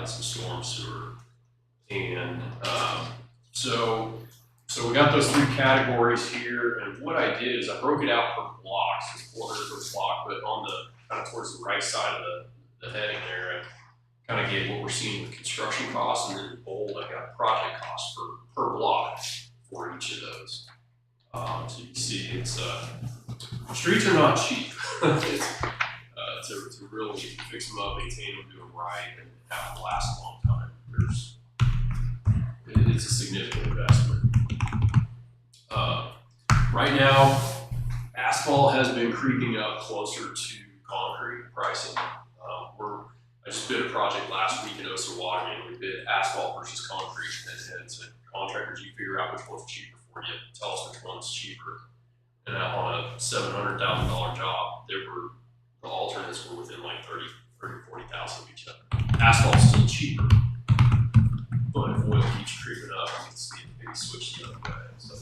and some storm sewer. And so we got those 3 categories here, and what I did is I broke it out per block, so it's 400 per block, but on the kind of towards the right side of the heading there, I kind of gave what we're seeing with construction costs, and then in bold I got project costs per block for each of those. So you can see it's streets are not cheap. To really fix them up, maintain them, do them right, and have them last a long time. It's a significant investment. Right now, asphalt has been creeping up closer to concrete pricing. I just bid a project last week in Osawatomie, and we bid asphalt versus concrete, and said, contractors, you figure out which one's cheaper for you. Tell us which one's cheaper. And on a $700,000 job, the alternates were within like 30, 40,000 of each other. Asphalt's still cheaper, but if oil keeps creeping up, you can see it maybe switch the other way. So,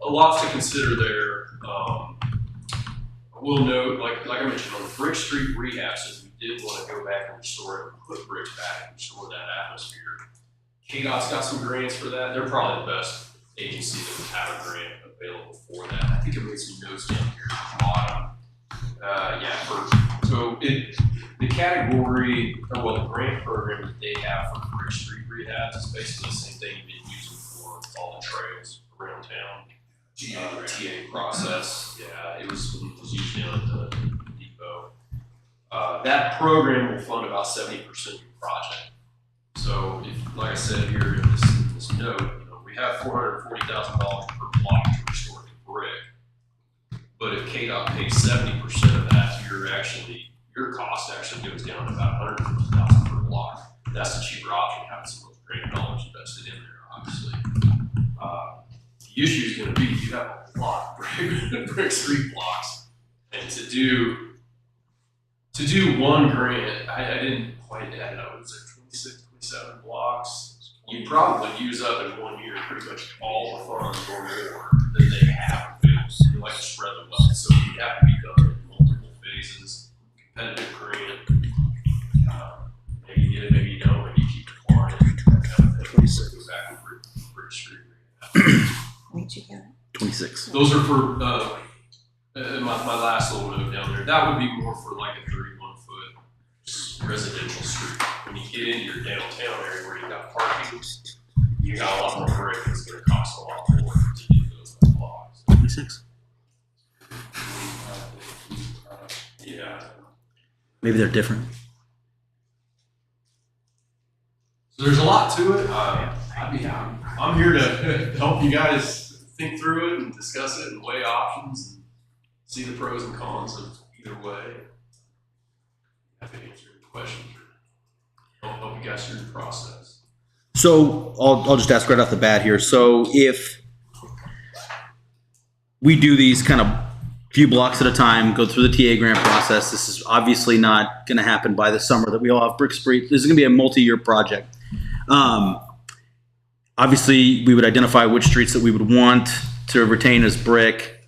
a lot to consider there. I will note, like I mentioned, on the Brick Street rehab, since we did want to go back and restore it and put bricks back and restore that atmosphere, KDOT's got some grants for that. They're probably the best agency that would have a grant available for that. I think I made some notes down here at the bottom. The category, or the grant program that they have for Brick Street rehab is basically the same thing you've been using for all the trails around town. TA process. Yeah, it was used down at the depot. That program will fund about 70% of your project. So, like I said here in this note, we have $440,000 per block to restore the brick. But if KDOT pays 70% of that, your cost actually goes down to about $150,000 per block. That's a cheaper option, having some of those grant dollars invested in there, obviously. The issue is going to be you have a lot of brick street blocks, and to do one grant, I didn't quite add it up. Was it 26, 27 blocks? You probably use up in 1 year pretty much all the funds or more than they have available. So you like to spread them up, so you have to be done in multiple phases. Competitive grant, maybe you get it, maybe you don't, maybe you keep declining. That kind of thing. 26. Go back and brick street. Where'd you get it? 26. Those are for my last little note down there. That would be more for like a 31-foot residential street. When you get into your downtown area where you got parking, you got a lot more brick. It's going to cost a lot more to do those blocks. 26. Yeah. Maybe they're different. So there's a lot to it. I'm here to help you guys think through it and discuss it and weigh options and see the pros and cons of either way. I can answer any questions or help you guys through the process. So I'll just ask right off the bat here. So if we do these kind of few blocks at a time, go through the TA grant process, this is obviously not going to happen by the summer that we all have Brick Street. This is going to be a multi-year project. Obviously, we would identify which streets that we would want to retain as brick,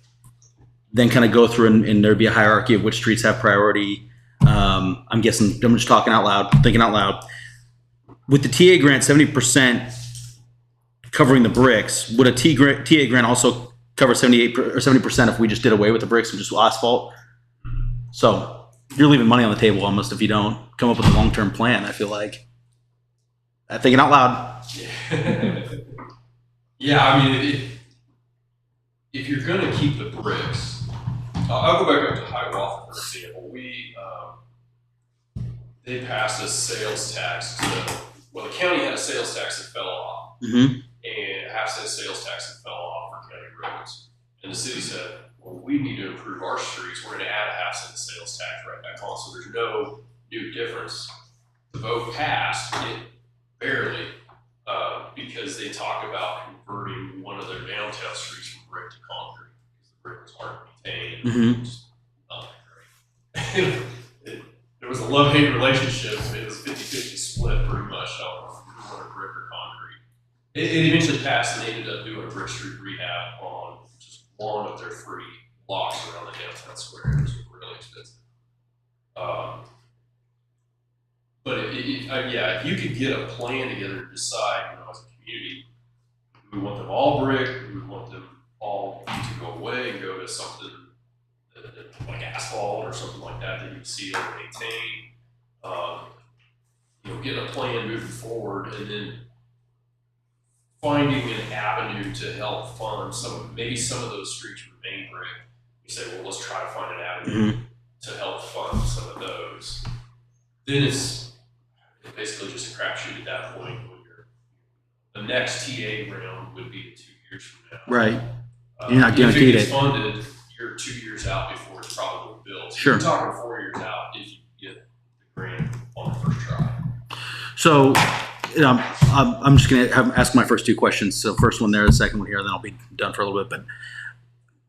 then kind of go through and there'd be a hierarchy of which streets have priority. I'm guessing, I'm just talking out loud, thinking out loud. With the TA grant, 70% covering the bricks, would a TA grant also cover 78 or 70% if we just did away with the bricks and just asphalt? So you're leaving money on the table almost if you don't come up with a long-term plan, I feel like. I'm thinking out loud. Yeah, I mean, if you're going to keep the bricks, I'll go back up to Hiawatha, for example. They passed a sales tax the county had a sales tax that fell off, and a half-cent sales tax that fell off for county roads. And the city said, well, we need to improve our streets. We're going to add a half-cent sales tax right back on, so there's no new difference. The vote passed, it barely, because they talk about converting one of their downtown streets from brick to concrete because the brick was hard to maintain. It was not great. There was a love-hate relationship. It was 50-50 split pretty much on if you wanted brick or concrete. It eventually passed, and they ended up doing a Brick Street rehab on just one of their 3 blocks around the downtown square. It was really expensive. But yeah, if you could get a plan together to decide, as a community, do we want them all brick, do we want them all to go away and go to something like asphalt or something like that you can seal and maintain. Getting a plan moving forward, and then finding an avenue to help fund maybe some of those streets remain brick. You say, well, let's try to find an avenue to help fund some of those. Then it's basically just a crapshoot at that point. The next TA round would be 2 years from now. Right. You're not guaranteed if it it. gets funded, you're 2 years out before it's probably built. Sure. You're talking 4 years out if you get the grant on the first try. So, I'm just going to ask my first two questions. So, first one there, the second one here, then I'll be done for a little bit.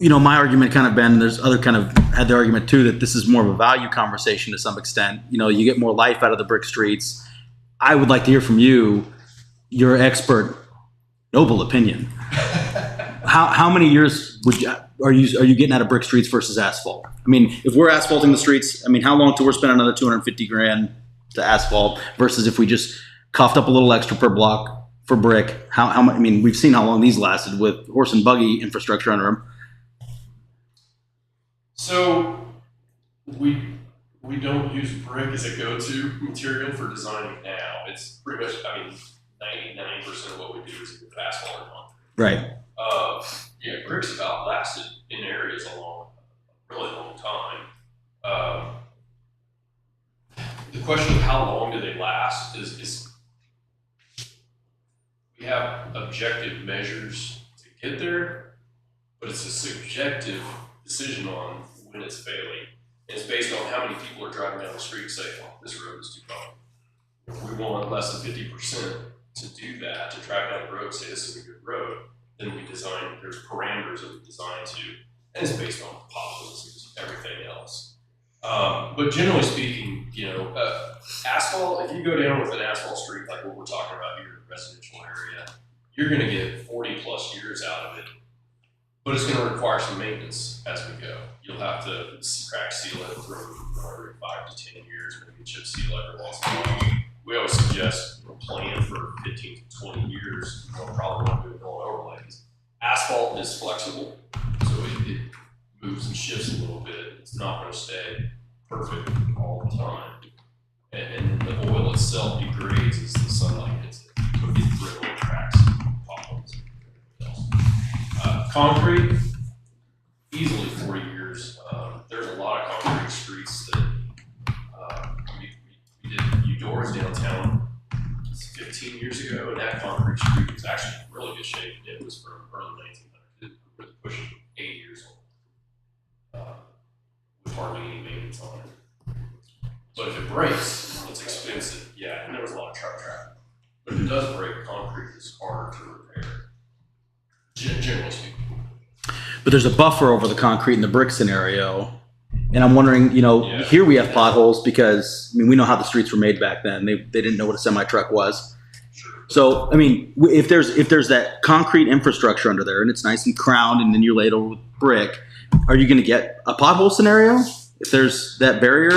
But, my argument kind of been, there's other kind of had the argument too that this is more of a value conversation to some extent. You get more life out of the brick streets. I would like to hear from you, your expert, noble opinion. How many years are you getting out of brick streets versus asphalt? I mean, if we're asphalting the streets, how long till we're spending another $250,000 to asphalt versus if we just coughed up a little extra per block for brick? How much? We've seen how long these lasted with horse and buggy infrastructure under them. So we don't use brick as a go-to material for designing now. It's pretty much 99% of what we do is with asphalt or concrete. Right. Brick's about lasted in areas a really long time. The question of how long do they last is we have objective measures to get there, but it's a subjective decision on when it's failing. And it's based on how many people are driving down the street and say, oh, this road is too long. If we want less than 50% to do that, to drive down the road and say this is a good road, then there's parameters that we design to, and it's based on potholes and everything else. But generally speaking, asphalt, if you go down with an asphalt street like what we're talking about here in the residential area, you're going to get 40 plus years out of it, but it's going to require some maintenance as we go. You'll have to crack seal it for every 5 to 10 years, maybe chip seal every once in a while. We always suggest a plan for 15 to 20 years. We'll probably want to do a roll overlay. Asphalt is flexible, so it moves and shifts a little bit. It's not going to stay perfect all the time. And the oil itself degrades as the sunlight hits it. So it gets brittle and cracks, potholes, and everything else. Concrete, easily 40 years. There's a lot of concrete streets that we did doors downtown 15 years ago, and that concrete street was actually in really good shape. It was from early 1900s. It was pushing 8 years old with hardly any maintenance on it. But if it breaks, it's expensive. Yeah, and there was a lot of truck traffic. But if it does break, concrete is harder to repair, generally speaking. But there's a buffer over the concrete in the brick scenario. And I'm wondering, here we have potholes because, we know how the streets were made back then. They didn't know what a semi-truck was. Sure. So, if there's that concrete infrastructure under there and it's nice and crowned and then you're laid over with brick, are you going to get a pothole scenario? If there's that barrier,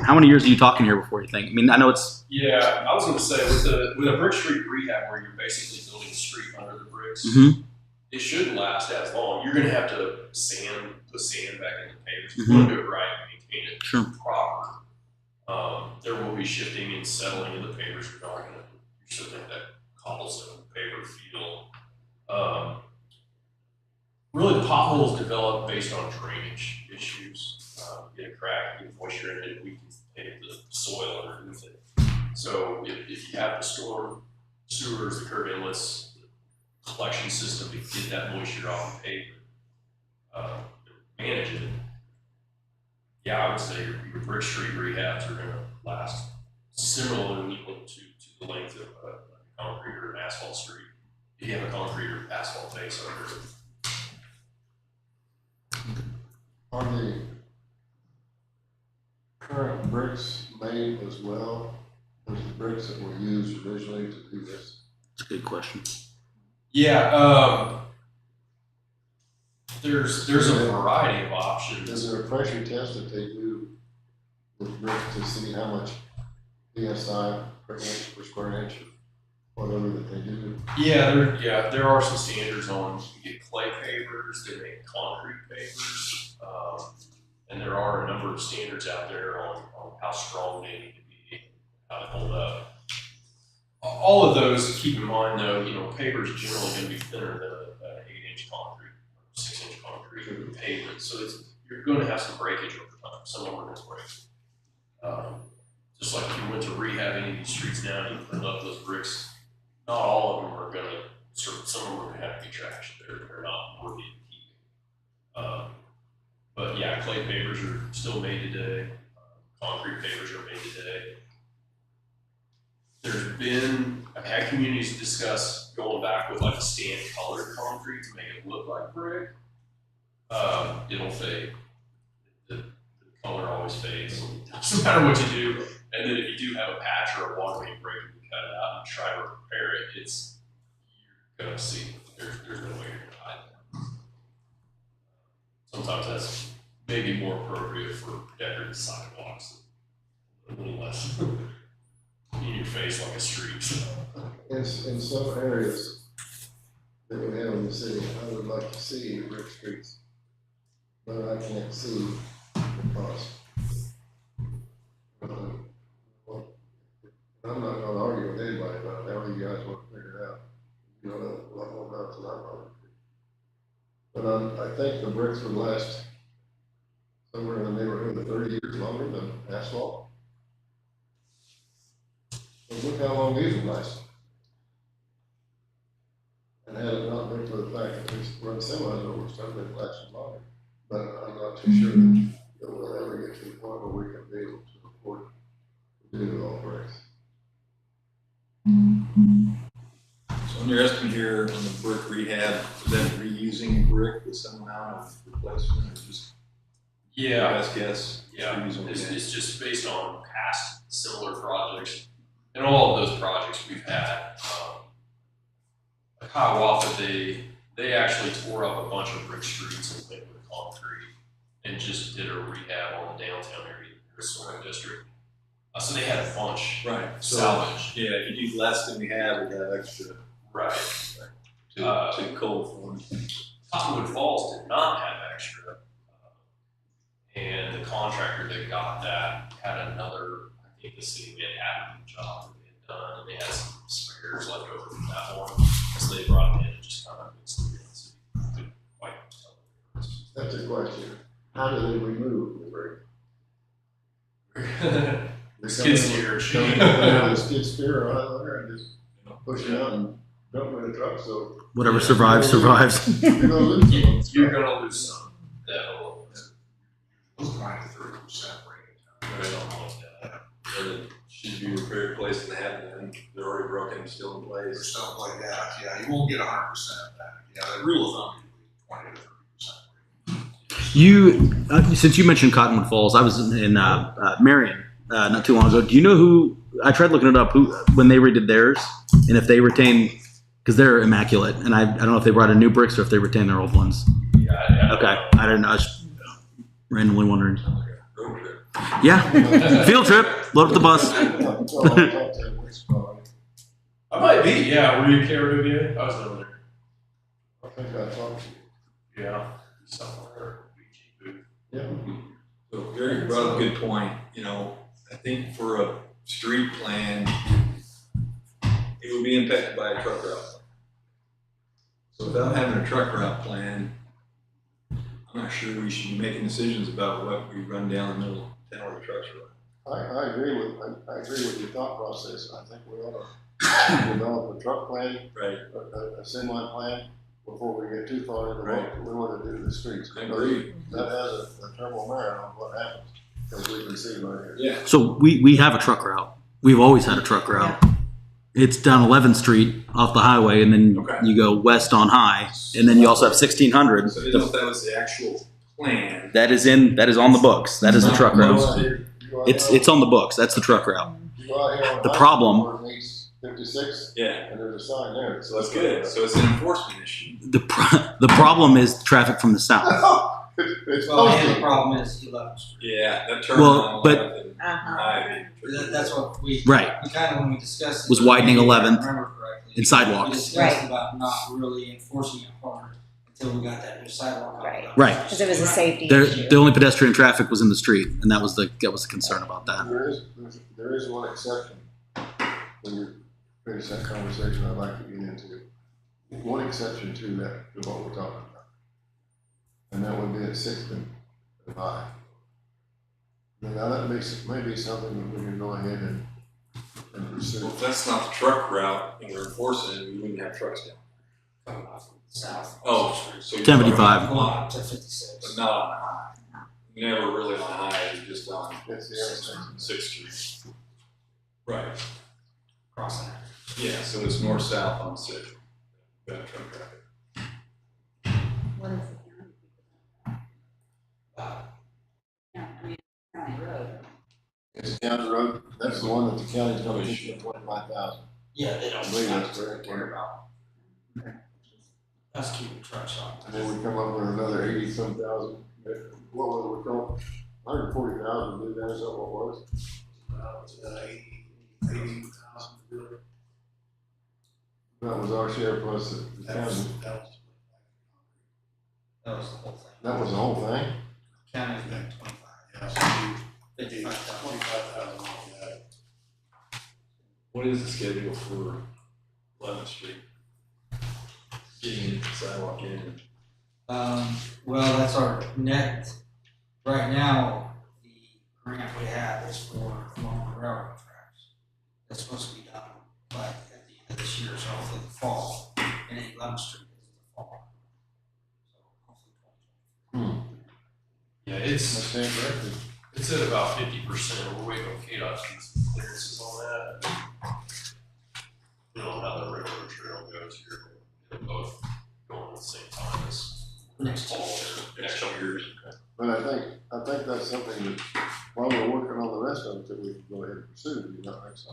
how many years are you talking here before you think? I know it's... Yeah, I was going to say, with a brick street rehab where you're basically building the street under the bricks, it shouldn't last as long. You're going to have to put sand back in the pavers. If you want to do it right and maintain it proper, there will be shifting and settling in the pavers. You're not going to still get that cobblestone paver feel. Really, the potholes develop based on drainage issues. Get a crack, get moisture in it, we can take the soil underneath it. So if you have the storm sewers, the curb inlets, the collection system to get that moisture off the pavement, manage it. Yeah, I would say your brick street rehabs are going to last similarly equal to the length of a concrete or an asphalt street. If you have a concrete or asphalt base under it. Are the current bricks made as well as the bricks that were used originally to do this? That's a good question. Yeah, there's a variety of options. Is there a pressure test that they do with bricks to see how much PSI per inch, per square inch, or whatever that they do? There are some standards on, you get clay pavers, they make concrete pavers, and there are a number of standards out there on how strong they need to be, how to hold up. All of those, keep in mind though, paver is generally going to be thinner than an 8-inch concrete, 6-inch concrete pavement, so you're going to have some breakage over time. Some of them are going to break. Just like if you went to rehab any of these streets now and you put up those bricks, not all of them are going to, some of them are going to have to be trashed. They're not worthy of keeping. But yeah, clay pavers are still made today. Concrete pavers are made today. I've had communities discuss going back with like a sand colored concrete to make it look like brick. It'll fade. The color always fades. It doesn't matter what you do. And then if you do have a patch or a water main break, you can cut it out and try to repair it. You're gonna see there's no way you're gonna hide that. Sometimes that's maybe more appropriate for decorative sidewalks. A little less in your face like a street. In some areas that we have in the city, I would like to see brick streets, but I can't see the cost. I'm not gonna argue with anybody about how you guys want to figure it out. You know a lot more about it than I probably do. But I think the bricks would last somewhere in the neighborhood of 30 years longer than asphalt. But look how long these have lasted. And had it not been for the fact that we run semis over stuff, they'd last longer. But I'm not too sure that we'll ever get to the point where we can be able to afford to do all bricks. So on your estimate here on the brick rehab, is that reusing brick with some amount of replacement or just best guess? Yeah, it's just based on past similar projects. And all of those projects we've had, like Hiawatha, they actually tore up a bunch of brick streets and went with concrete and just did a rehab on the downtown area, the historic district. So they had a bunch salvaged. Yeah, if you do less than we have, we have extra. Right. To coal for. Cottonwood Falls did not have extra. And the contractor that got that had another, I think the city had a job that they had done, and they had some spares left over from that one. So they brought it in and just kind of mixed it in. So you couldn't quite tell the difference. That's a question. How do they remove the brick? Skid steer. The skid steer on there and just push it out and dump it in a truck. So Whatever survives, survives. you're gonna lose some. You're gonna lose some. Definitely. Those 30% range. Something like that. Or it should be repaired, replaced, and have them. They're already broken, still in Or place. stuff like that, yeah, you won't get 100% back. Yeah, the rule of thumb is 20 to 30%. You, since you mentioned Cottonwood Falls, I was in Marion not too long ago. Do you know who? I tried looking it up. Who when they redid theirs, and if they retained, because they're immaculate, and I don't know if they brought in new bricks or if they retained their old ones. Yeah. Okay, I don't know. I was randomly wondering. Road trip. Yeah, field trip. Load up the bus. I might be. Yeah. Were you at Caribbean? I was over there. I think I talked to you. Yeah. Somewhere. BG booth. Yeah. So Gary brought up a good point. I think for a street plan, it would be impacted by a truck route plan. So without having a truck route plan, I'm not sure we should be making decisions about what we run down the middle of town where the trucks run. I agree with your thought process. I think we ought to develop a truck plan, Right. a semi plan before we get too far into what we want to do to the streets. I agree. That has a terrible merit on what happens, because we can see right here. Yeah. So we have a truck route. We've always had a truck route. It's down 11th Street off the highway, and then you go west on High, and then you also have 1600. So I didn't know if that was the actual plan. That is on the books. That is the truck route. It's on the books. That's the truck route. You go out here on The High problem- Where it meets 56, Yeah. and there's a sign there. So that's good. So it's an enforcement issue. The problem is traffic from the south. It's Well, and the posted. problem is 11th Street. Yeah, that turn Well, on but- 11th and Ivy. That's what we. Right. We kind of, when we discussed it. Was widening if I 11th remember correctly, and sidewalks. We discussed Right. about not really enforcing it hard until we got that new sidewalk. Right. Right. Because it was a safety There, issue. the only pedestrian traffic was in the street, and that was the concern about that. There is one exception when you finish that conversation I'd like to get into. One exception to that, to what we're talking about. And that would be at 6th and 5. Now that may be something that we can go ahead and pursue. Well, if that's not the truck route and we're enforcing it, we wouldn't have trucks down. Coming off of the south. Oh, so you're 75. Going up to 56. But not on the high. Never really on the high, it's just on That's the other thing. 6th Street. Right. Crossing it. Yeah, so it's north-south on 6th. Got truck traffic. What is the county road? It's county road, that's the one that the county's gonna issue at 25,000. Yeah, they don't. I believe that's correct. Care about. Us keeping trucks on. And then we come up with another 80-some thousand. What was it, we called 140,000, did that, is that what it was? 80,000. That was our share plus the county. That was the whole thing. That was the whole thing? County's been 25. Yeah, so 55,000. 25,000 off that. What is the schedule for 11th Street? Getting the sidewalk in. Well, that's our net, right now, the grant we have is for long railroad tracks. That's supposed to be done by at the end of this year, so hopefully the fall, and 11th Street is the fall. So hopefully. Yeah, I it's stand corrected. it's at about 50%. We're waiting on KDOT to get some clearances on that. We don't know how the railroad trail goes here. They're both going at the same time as Next fall or next couple years. But I think that's something that, while we're working on the rest of it, that we can go ahead and pursue, do you not think so?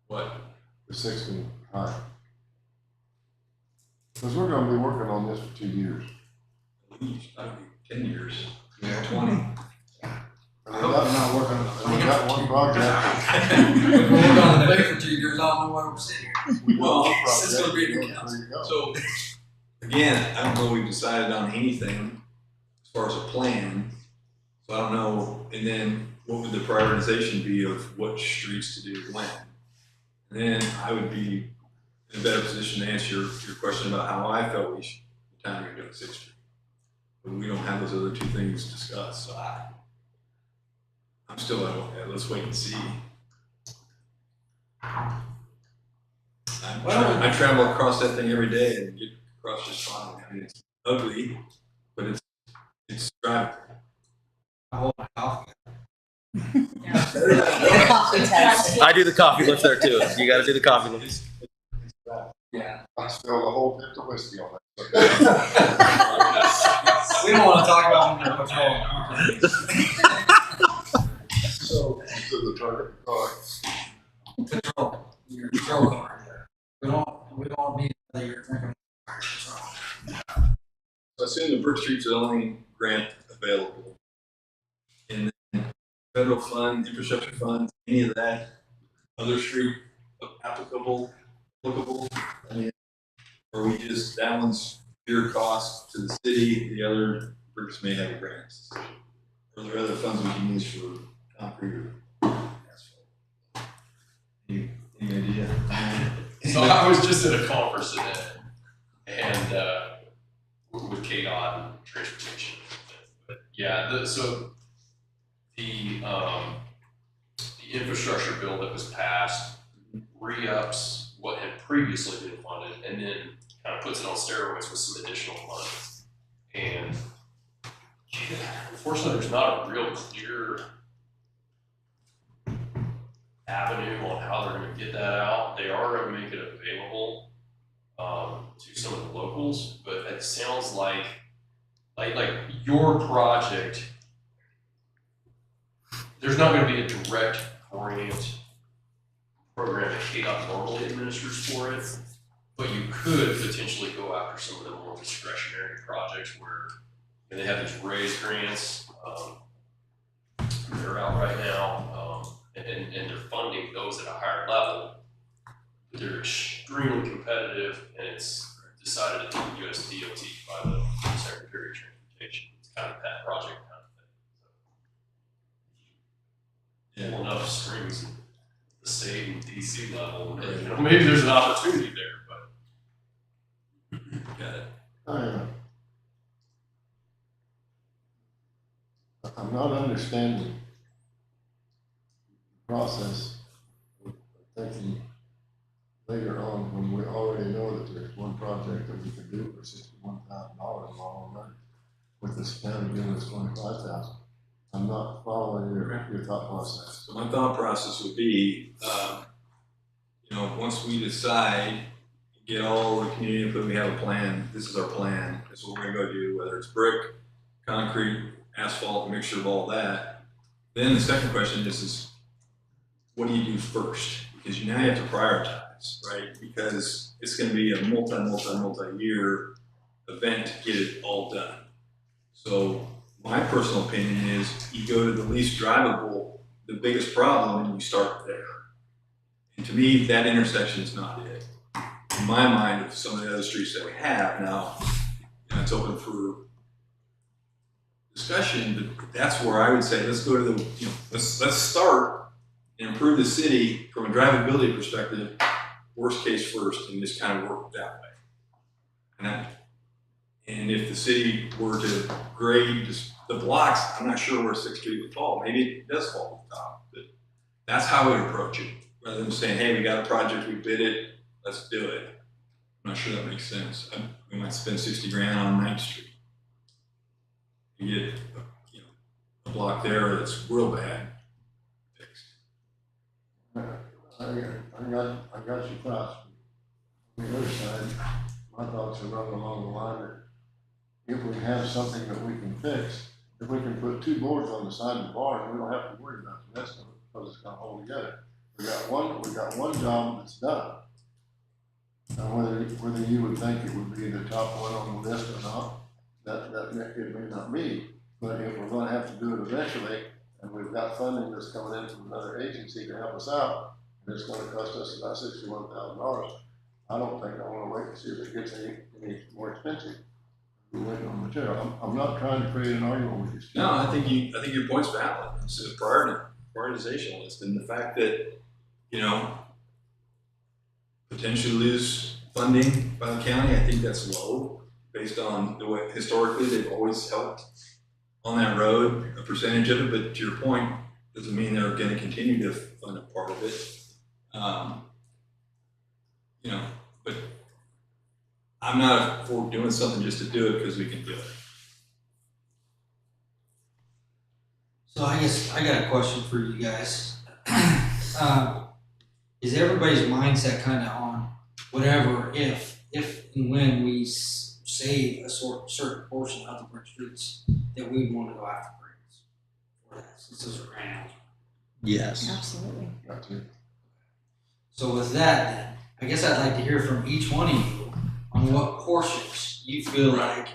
What? The 6th and 5. Because we're gonna be working on this for 2 years. At least, I mean, 10 years. Yeah, 20. And I hope we're not working on and we got one project. We're working on the thing for 2 years, I don't know why we're sitting here. We got Well, one it's gonna be a new project. There you go. So, again, I don't know we've decided on anything as far as a plan. So I don't know, and then what would the prioritization be of what streets to do when? And then I would be in a better position to answer your question about how I felt we should, the time you're doing 6th Street. But we don't have those other two things discussed, so I'm still let's wait and see. I travel across that thing every day and get across just fine. I mean, it's ugly, but it's drivable. I hold my coffee. The coffee test. I do the coffee lift there too. You got to do the coffee lift. Yeah. I spilled a whole pint of whiskey on that. We don't wanna talk about when you're patrolling. So, to the target, Patrol, your patrol car. We don't need that you're drinking. So I assume the Brook Street's the only grant available. And then federal fund, infrastructure funds, any of that, other street applicable, I mean, or we just, that one's pure cost to the city, the other groups may have a grant. Or there are other funds we can use for concrete or asphalt. Any idea? So I was just at a conference today, and with KDOT and transportation. But yeah, so the infrastructure bill that was passed re-ups what had previously been funded, and then kind of puts it on steroids with some additional money. And unfortunately, there's not a real clear avenue on how they're going to get that out. They are going to make it available to some of the locals, but it sounds like your project, there's not going to be a direct grant program that KDOT normally administers for it, but you could potentially go after some of the more discretionary projects where they have these raised grants. they're out right now, and they're funding those at a higher level. They're extremely competitive, and it's decided to the US DOT by the Secretary of Transportation. It's kind of a pet project kind of thing. Pull enough strings at the state and DC level, and, you know, maybe there's an opportunity there, but. Got it. I'm not understanding the process of thinking later on when we already know that there's one project that we could do for $61,000 long run with this county giving us $25,000. I'm not following your thought process. So my thought process would be, you know, once we decide, get all the community input, we have a plan, this is our plan, this is what we're gonna go do, whether it's brick, concrete, asphalt, a mixture of all that. Then the second question is what do you do first? Because you now have to prioritize, right? Because it's gonna be a multi-year event to get it all done. So my personal opinion is you go to the least drivable, the biggest problem, and you start there. And to me, that intersection is not it. In my mind, of some of the other streets that we have now, you know, it's open for discussion, but that's where I would say, let's go to the, you know, let's start and improve the city from a drivability perspective, worst case first, and just kind of work that way. And if the city were to grade just the blocks, I'm not sure where 6th Street would fall. Maybe it does fall at the top, but that's how I would approach it. Rather than saying, hey, we got a project, we bid it, let's do it. I'm not sure that makes sense. We might spend 60 grand on 9th Street. You get, you know, a block there that's real bad fixed. I got your thoughts. On the other side, my thoughts are running along the line that if we have something that we can fix, if we can put 2 boards on the side of the barn, we don't have to worry about the rest of it because it's gonna hold together. We got one job that's done. Now, whether you would think it would be the top one on the list or not, it may not be. But if we're gonna have to do it eventually, and we've got funding that's coming in from another agency to help us out, and it's gonna cost us about $61,000, I don't think I wanna wait and see if it gets any more expensive. We're waiting on material. I'm not trying to create an argument with you. No, I think your point's valid. It's a prioritization list, and the fact that, you know, potentially lose funding by the county, I think that's low based on the way historically they've always helped on that road, a percentage of it. But to your point, doesn't mean they're going to continue to fund a part of it. You know, but I'm not for doing something just to do it because we can do it. So I guess I got a question for you guys. Is everybody's mindset kind of on whatever, if and when we save a certain portion of the brick streets, that we want to go after grants for that, since those are grant? Yes. Absolutely. Got to. So with that, then, I guess I'd like to hear from each one of you on what portions you feel like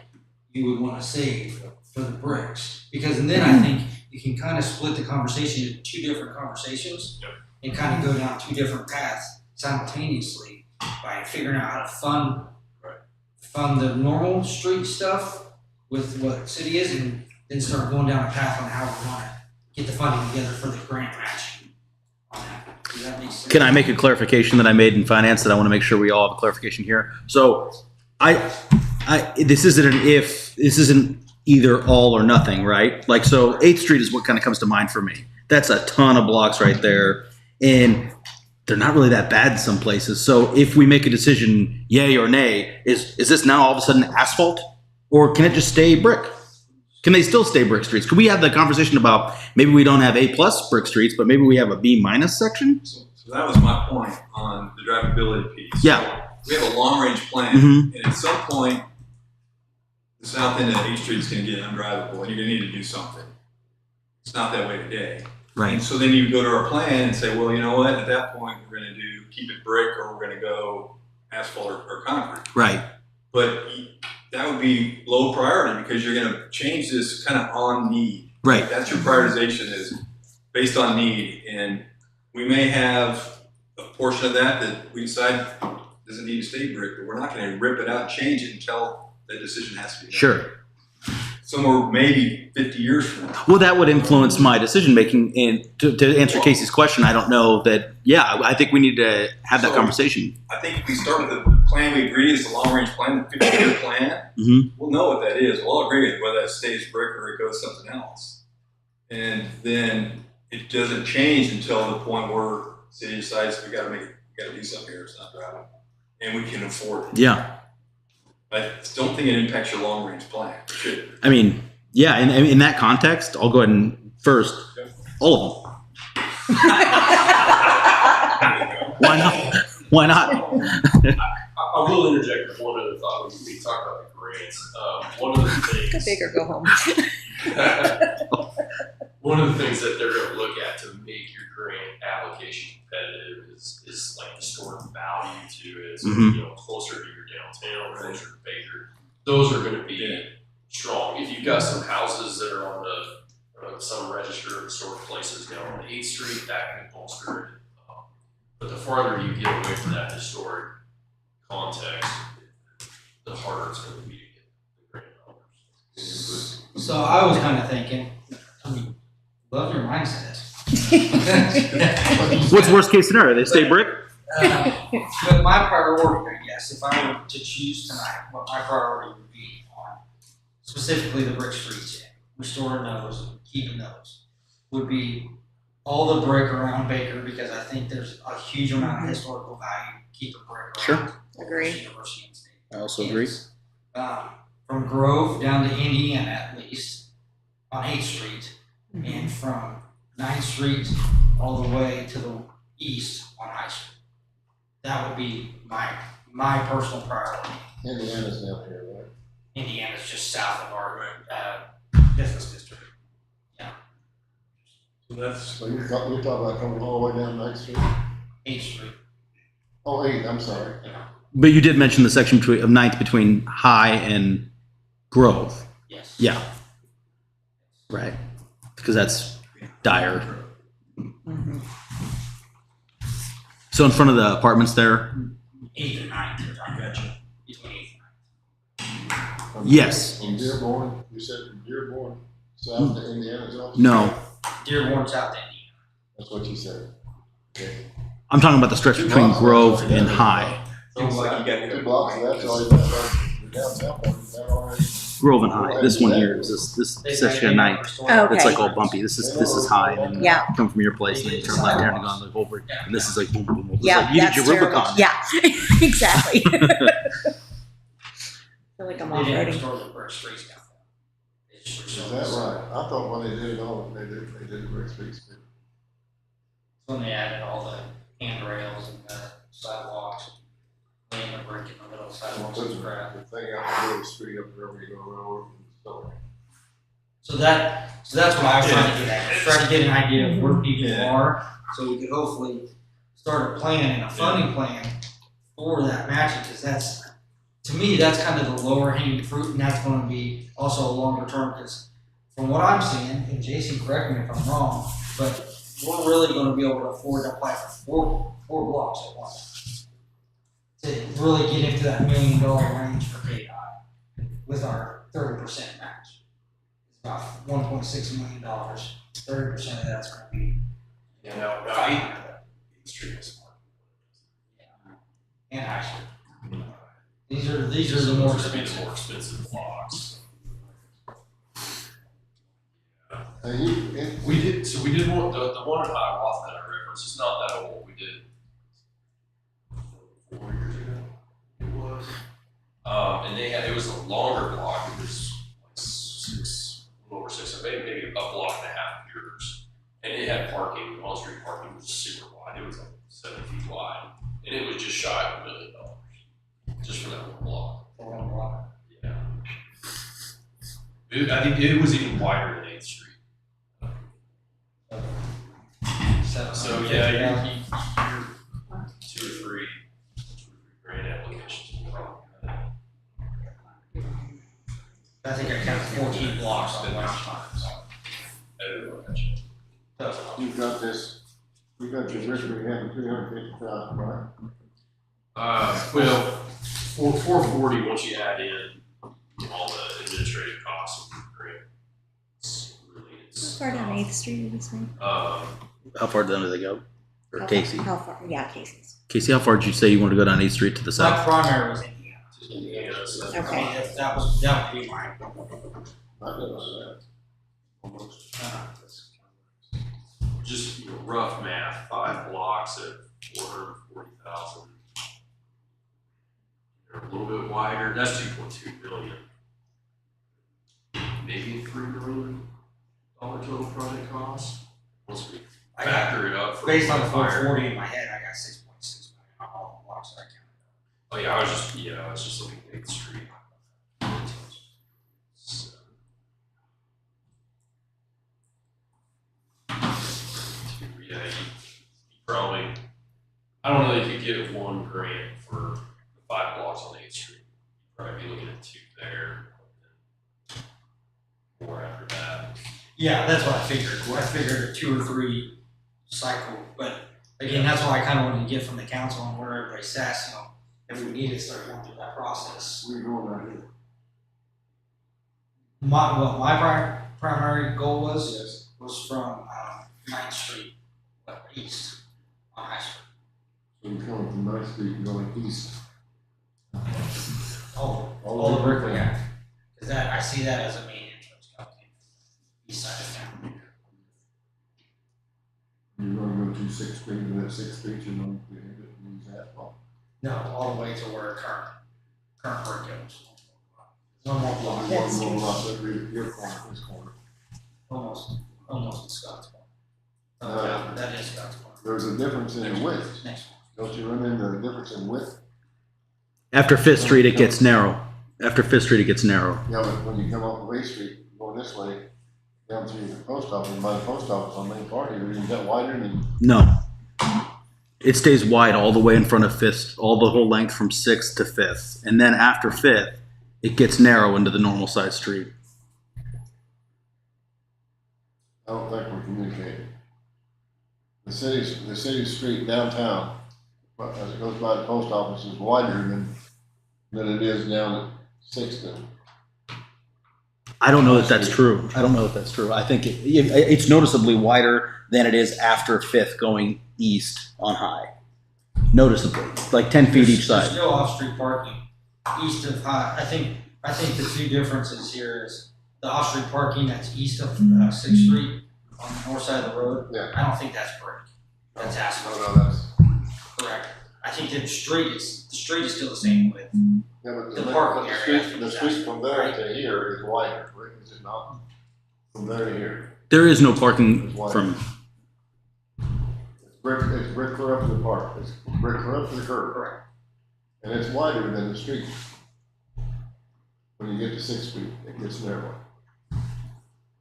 you would want to save for the bricks. Because then I think you can kind of split the conversation into 2 different conversations. Yep. And kind of go down 2 different paths simultaneously by figuring out how to fund the normal street stuff with what city is, and then start going down a path on how we want to get the funding together for the grant matching on that. Does that make sense? Can I make a clarification that I made in finance that I want to make sure we all have a clarification here? So this isn't an if, this isn't either all or nothing, right? Like, so 8th Street is what kind of comes to mind for me. That's a ton of blocks right there. And they're not really that bad in some places. So if we make a decision, yay or nay, is this now all of a sudden asphalt? Or can it just stay brick? Can they still stay brick streets? Could we have the conversation about maybe we don't have A+ brick streets, but maybe we have a B- section? So that was my point on the drivability piece. Yeah. We have a long-range plan, Mhm. and at some point, the south end of 8th Street is going to get undrivable, and you're going to need to do something. It's not that way today. Right. And so then you go to our plan and say, well, you know what? At that point, we're going to keep it brick, or we're going to go asphalt or concrete. Right. But that would be low priority because you're going to change this kind of on need. Right. That's your prioritization is based on need, and we may have a portion of that we decide doesn't need to stay brick, but we're not gonna rip it out and change it until that decision has to be made. Sure. Somewhere maybe 50 years from now. Well, that would influence my decision making. And to answer Casey's question, I don't know that. Yeah, I think we need to have that So- conversation. I think if we start with the plan we agree is the long range plan, the 50-year plan, Mhm. we'll know what that is. We'll all agree with whether that stays brick or it goes something else. And then it doesn't change until the point where city decides we gotta do something here, it's not driving. And we can afford it. Yeah. I don't think it impacts your long range plan. It should. I mean, yeah. In that context, I'll go ahead and first all of them. Why not? Why not? I will interject with one other thought. We talked about the grants. One of the Go things. big or go home. One of the things that they're going to look at to make your grant application competitive is like historic value to it. So, Mhm. you know, closer to your downtown, closer to Baker. Those are going to be strong. If you've got some houses that are on the some registered historic places down on 8th Street, that can bolster it. But the farther you get away from that historic context, the harder it's going to be to get the grant dollars. So I was kind of thinking, I mean, love your mindset. What's worst case scenario? They stay brick. But my priority, I guess, if I were to choose tonight, what my priority would be on specifically the brick streets, restoring those, and keeping those, would be all the brick around Baker, because I think there's a huge amount of historical value keeping brick around. Agree. University and State. I also agree. From Grove down to Indiana at least, on 8th Street, and from 9th Street all the way to the east on High Street. That would be my personal priority. Indiana's down here, right? Indiana's just south of our business district. So that's So you're talking about coming all the way down 9th Street? 8th Street. Oh, 8, I'm sorry. But you did mention the section of 9th between High and Grove. Yes. Yeah. Right. Because that's dire. So in front of the apartments there. 8th and 9th, you're talking about. Between 8th and 9th. Yes. From Dearborn, you said from Dearborn south to Indiana's also? No. Dearborn, South Indiana. That's what you said. Okay. I'm talking about the stretch between Grove and High. sounds like you got 2 blocks of that's already done, the downtown part, is that already? Grove and High. This one here is this section of 9th. Okay. It's like all bumpy. This is High, and then Yeah. you come from your place, and then you turn left turn and go on the over. And this is like boom, boom, boom. It's Yeah, like you did that's your terrible. Rubicon. Yeah, exactly. I feel like I'm They didn't off-roading. restore the brick streets down there. They just Is restored that the- right? I thought when they did it all, they did brick streets. When they added all the handrails and the sidewalks, laying the brick in the middle of the sidewalks and crap. The thing out the middle street up there, where you go around, so. So that's what I was trying to get at, try to get an idea of where people Yeah. are, so we could hopefully start a plan and a funding plan for that matching, because that's, to me, that's kind of the lower hanging fruit, and that's gonna be also a longer term, because from what I'm seeing, and Jason, correct me if I'm wrong, but we're really gonna be able to afford to apply for four blocks at once. To really get into that $1 million range for KDOT with our 30% match. It's about $1.6 million. 30% of that's gonna be. Yeah, no, 8th Street is smart. And actually, these are the more Those are gonna be expensive. the more expensive blocks. And you, We did one, the one in Hiawatha that I referenced, it's not that old, we did 4 years ago, it was. And it was a longer block, it was like a little over 6, maybe a block and a half yours. And it had parking, on-street parking was super wide, it was like 7 feet wide, and it was just shy of $1 million, just for that one block. For one block. Yeah. I think it was even wider than 8th Street. So yeah, you're 2 or 3 grant applications. I think I counted 14 blocks on last time. bet you Rick, we had 350,000, right? Well, 440 once you add in all the administrative costs and grants. Really, How it's far down 8th Street are we saying? How far down do they go? Or Casey? How far? Yeah, Casey's. Casey, how far did you say you want to go down 8th Street to the My south? primary was Indiana. Indiana, so that's Okay. I mean, if that would be mine. I did like that. Almost. just rough math, 5 blocks at 440,000. They're a little bit wider. That's 2.2 million. Maybe $3 million total project cost. Once we I got, factor it up for based on the fire. 440 in my head, I got 6.6 million on all the blocks that I counted. Oh yeah, I was just looking at the street. So. Yeah, you probably, I don't know if you could get one grant for the 5 blocks on 8th Street. You'd probably be looking at 2 there, and 4 after that. Yeah, that's what I figured. I figured a 2 or 3 cycle, but again, that's what I kind of wanted to get from the council on where everybody sat. You know, if we need to start going through that process. We're going right here. My primary goal was Yes. from 9th Street east on High Street. So you're coming from Ninth Street and going east. All the brick we have. Cause that, I see that as a main entrance coming in, east side of town. You're gonna go to 6th Street and then 6th Street, you're going to use asphalt. No, all the way to where current brick goes. One more block, That's One more lot over your corner, this corner. almost in Scotts Point. That is Scotts Point. There's a difference in the width. Next one. Don't you run into a difference in width? After 5th Street, it gets narrow. After 5th Street, it gets narrow. Yeah, but when you come off of 8th Street, going this way, down to the post office, by the post office on Main Party, you got wider than, No. It stays wide all the way in front of 5th, all the whole length from 6th to 5th. And then after 5th, it gets narrow into the normal size street. I don't think we're communicating. The city's street downtown, but as it goes by the post office, is wider than it is down at 6th. I don't know that that's true. I don't know that that's true. I think it's noticeably wider than it is after 5th going east on High. Noticeably, like 10 feet each There's side. still off-street parking east of High. I think the 2 differences here is the off-street parking that's east of 6th Street on the north side of the road. Yeah. I don't think that's brick. That's asphalt. No, that's, Correct. I think the street is still the same width. yeah, but The parking area the is street from there to here is wider, right? Is it not? From there to here. There is no parking from. It's brick clear up to the park, it's brick clear up to the curb. Correct. And it's wider than the street. When you get to 6th Street, it gets narrower.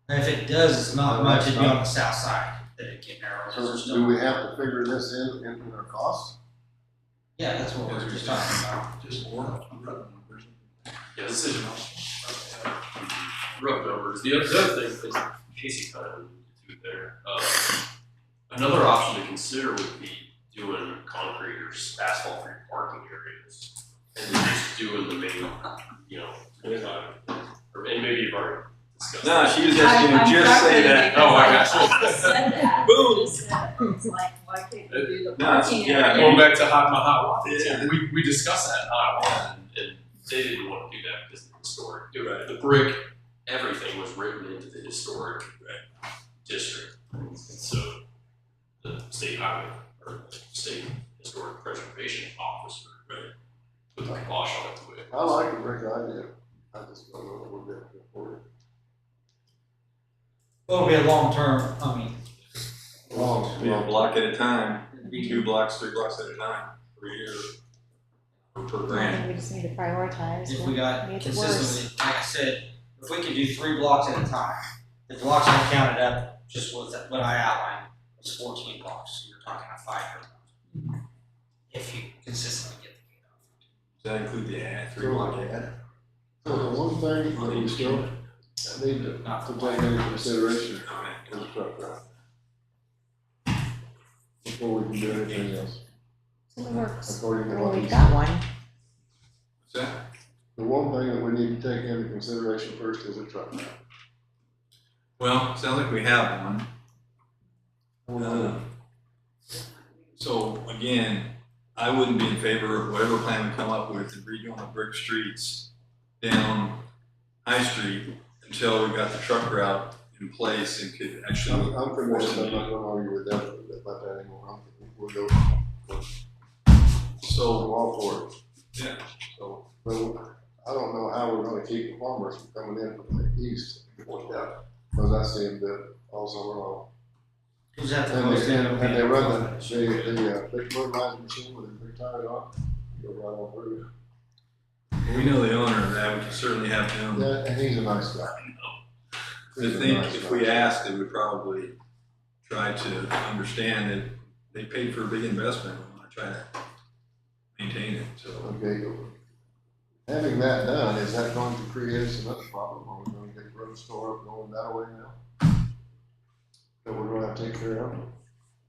And if it does, it's not No, much. that's It'd be not- on the south side that it get narrow. 'Cause there's So still- do we have to figure this in our costs? Yeah, that's what we were just talking about. Just more rough numbers. Yeah, this is rough numbers. The other thing that Casey kind of alluded to there, another option to consider would be doing concrete or asphalt free parking areas, and then just doing the main, 25, and maybe you've already discussed. No, that. she was asking to just say that. Oh, I got you. I said that. Boom. Just said, it's like, why can't you do the No, parking yeah, area? Going back to my hot water, Yeah. we discussed that in hot water, and they didn't want to do that because of the historic. The brick, everything was written into the historic district, and so the state highway or the state historic preservation officer, put the kibosh on it the way it I was. like the brick idea, I just don't know what we're going to afford. It'll be a long term. I mean, Be a block at a time, it'd be 2 blocks, 3 blocks at a time, per year, or per I grant. think we just need to prioritize. if what we got makes it worse. consistently, like I said, if we could do 3 blocks at a time, the blocks I counted up, just what I outlined, was 14 blocks, so you're talking a 5 year. If you consistently get the gate Does that include the ad, 3 block ad? So the one thing that we still need to take into consideration Okay. is truck route. Okay, before we can do anything else. In the works. According to Well, what we've he got said. one. What's that? The one thing that we need to take into consideration first is a truck route. Well, sounds like we have one. Well, So again, I wouldn't be in favor of whatever plan we come up with and redoing the brick streets down High Street until we got the truck route in place and could actually. I'm convinced I'm not gonna argue with that about that anymore. We'll go, So, go all for it. yeah, so, But I don't know how we're gonna keep the farmers from coming in from the east, because I see them do it all summer long. Who's at the And most end of they run the it? big fertilizer machine with the big tires on, go right on through. we know the owner of that, we can certainly have him. Yeah, and he's a nice guy. I He's a think nice if guy. we asked, they would probably try to understand that they paid for a big investment and want to try to maintain it, so. Okay, having that done, is that going to create us another problem? Are we gonna get the road store up going that way now? That we're gonna have to take care of?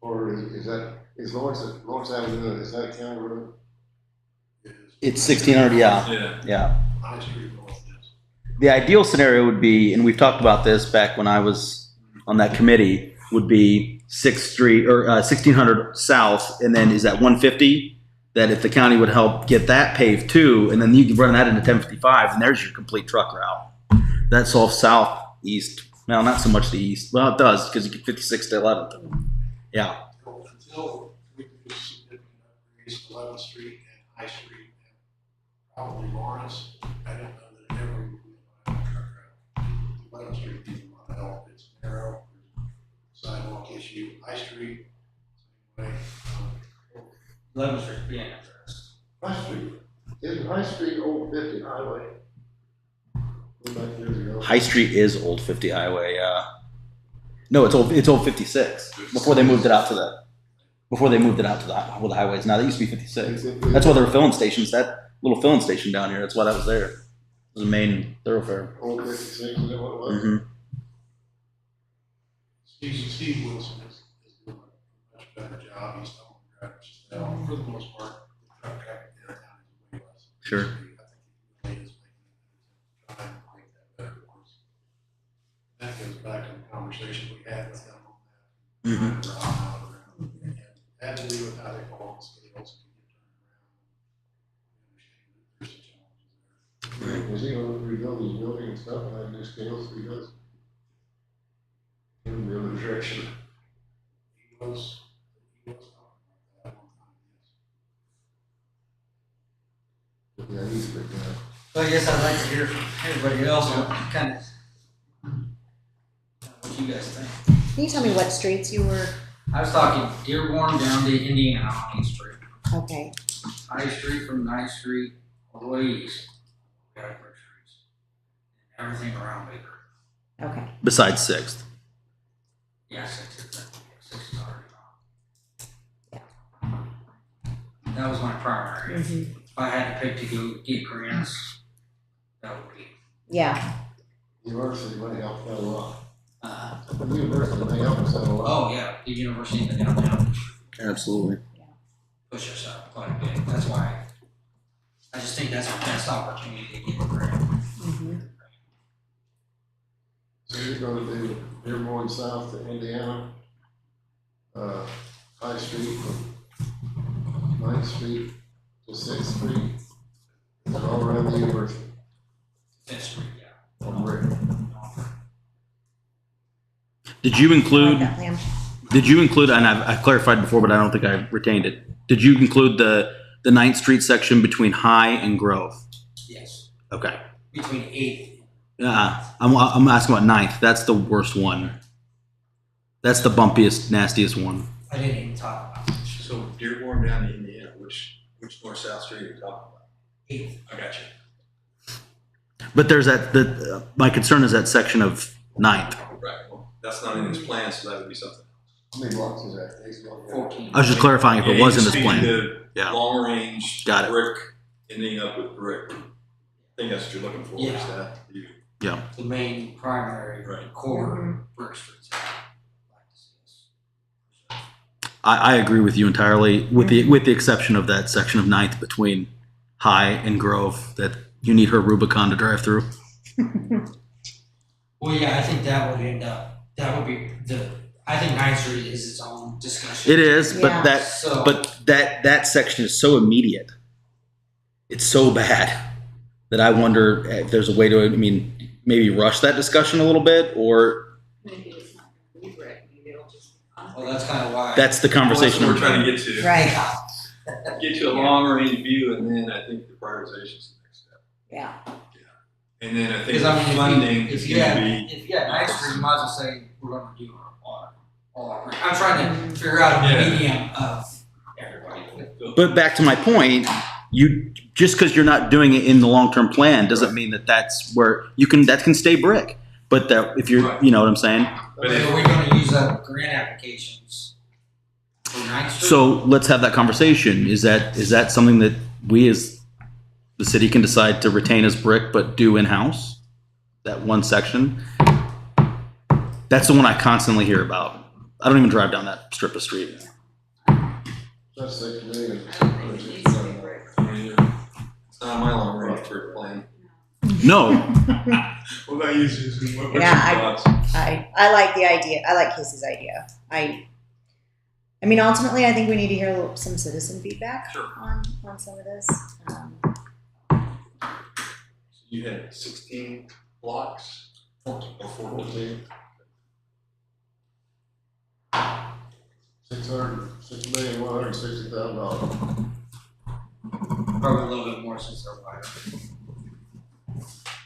Or is that, is Lawrence Avenue, is that a county road? It's 1600, yeah, Yeah, yeah. High Street North is. The ideal scenario would be, and we've talked about this back when I was on that committee, would be 6th Street or 1600 South, and then is that 150? That if the county would help get that paved too, and then you can run that into 1055, and there's your complete truck route. That's all southeast. Well, not so much the east. Well, it does because you get 56 to 11th. Yeah. Until we do significant upgrades to 11th Street and High Street and probably Lawrence, I don't know that it ever will be a truck route. 11th Street needs a lot of help. It's narrow, sidewalk issue. High Street, same way. 11th Street being addressed. High Street, is High Street Old 50 highway? Way back years ago. High Street is Old 50 Highway. No, it's old 56. Before they moved it out to the where the highways now. That used to be 56. That's why there were filling stations. That little filling station down here. That's why that was there. It was a main thoroughfare. Old 56, is that what it was? hmm Steve Wilson is doing a much better job. He's telling drivers now, for the most part, the truck traffic downtown is way less. Sure. I think he really is making it, trying to make that better for us. That goes back to the conversation we had with them on that. Mhm. Around, out around, and had to do with how they fall on scales and get turned around. We understand that there's some challenges there. Is he gonna rebuild his building and stuff and have new scales he does? In the other direction. He was talking about that at one time, yes. Yeah, he's a big guy. So I guess I'd like to hear from everybody else what kind of what you guys think. Can you tell me what streets you were, I was talking Dearborn down to Indiana on Main Street. okay, High Street from Ninth Street all the way east. We got brick streets. And everything around Baker. okay. Besides 6th. Yeah, 6 is already gone. That was my primary. Mhm. If I had to pick to go get grants, that would be, Yeah, University may help out a lot. uh, The university may help us out a lot. oh yeah, the university in the downtown Absolutely. push us up quite a bit. That's why I just think that's our best opportunity to get a grant. mhm. So you're gonna do Dearborn South to Indiana, High Street from 9th Street to 6th Street, and all around the university, Fifth Street, yeah. on brick. Did you I like include? that plan. Did you include? And I clarified before, but I don't think I retained it. Did you include the 9th Street section between High and Grove? Yes, Okay. between 8th. I'm asking about 9th. That's the worst one. That's the bumpiest, nastiest one. I didn't even talk about it. so Dearborn down to Indiana, which north-south street are you talking about? 8th. I got you. But there's that. My concern is that section of 9th. Right, well, that's not in his plan, so that would be something. How many blocks is that? 8 blocks? 14. I was just clarifying if it was in this plan. Yeah. Long range, Got it. brick, ending up with brick. I think that's what you're looking for, is Yeah. that? You- The main primary Right. core brick streets. I'd like to see us. I agree with you entirely, with the exception of that section of 9th between High and Grove that you need her Rubicon to drive through. Well, yeah, I think that would I think 9th Street is its own discussion. It is, but Yeah. that section is so immediate. It's so bad that I wonder if there's a way to, maybe rush that discussion a little bit, or Maybe it's not gonna be brick, maybe it'll just be concrete. Well, that's kind of why. that's the conversation That's what we're trying to get to. Right. Get to a long range view, and then I think the prioritization is the next step. Yeah. And then I think Because I mean, funding if is you gonna had, be. if you had 9th Street, you might as well say, we're gonna do all our, I'm trying to figure out a Yeah. medium of everybody. But back to my point, you just because you're not doing it in the long-term plan doesn't mean that that's where that can stay brick. But that if you're, Right. you know what I'm saying. But So are we gonna use up grant applications for 9th Street? So let's have that conversation. Is that something that we as the city can decide to retain as brick but do in-house? That one section. That's the one I constantly hear about. I don't even drive down that strip of street. That's 6 million. I don't think it needs to be brick. It's not my long range for a plan. No, What about you, Susan? What's Yeah, your thoughts? I like the idea. I like Casey's idea. I mean, ultimately, I think we need to hear some citizen feedback Sure. on some of this. You had 16 blocks? 14. Or 14. 6,160,000. Probably a little bit more since they're wider.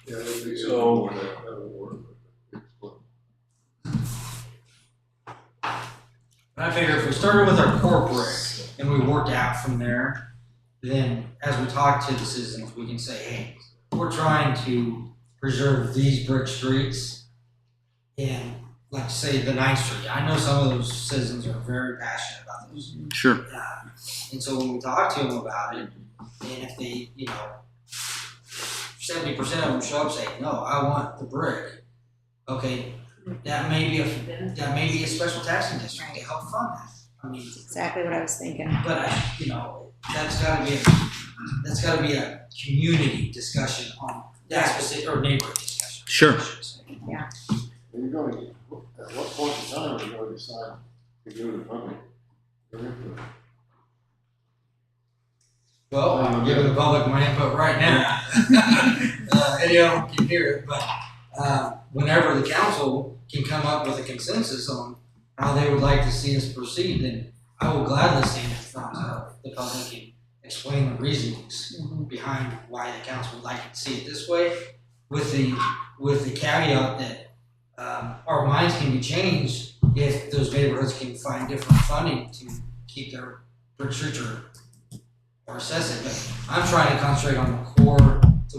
Yeah, it'd be So- more than that, that would work. And I figure if we started with our core brick and we worked out from there, then as we talk to the citizens, we can say, hey, we're trying to preserve these brick streets and like say the 9th Street. I know some of those citizens are very passionate about those. sure. And so when we talk to them about it, and if they, 70% of them show up and say, no, I want the brick. Okay, that may be a special taxing district to help fund that. I mean, Exactly what I was thinking. but that's gotta be a community discussion on that specific, or neighborhood discussion. Sure. I should say. And you're gonna, at what point in time are you gonna decide to do the public? Well, I'm giving the public my input right now. Any of them can hear it, but whenever the council can come up with a consensus on how they would like to see us proceed, then I will gladly stand in front of the public and explain the reasonings behind why the council would like to see it this way, with the caveat that our minds can be changed if those neighborhoods can find different funding to keep their brick streets or assess it. But I'm trying to concentrate on the core to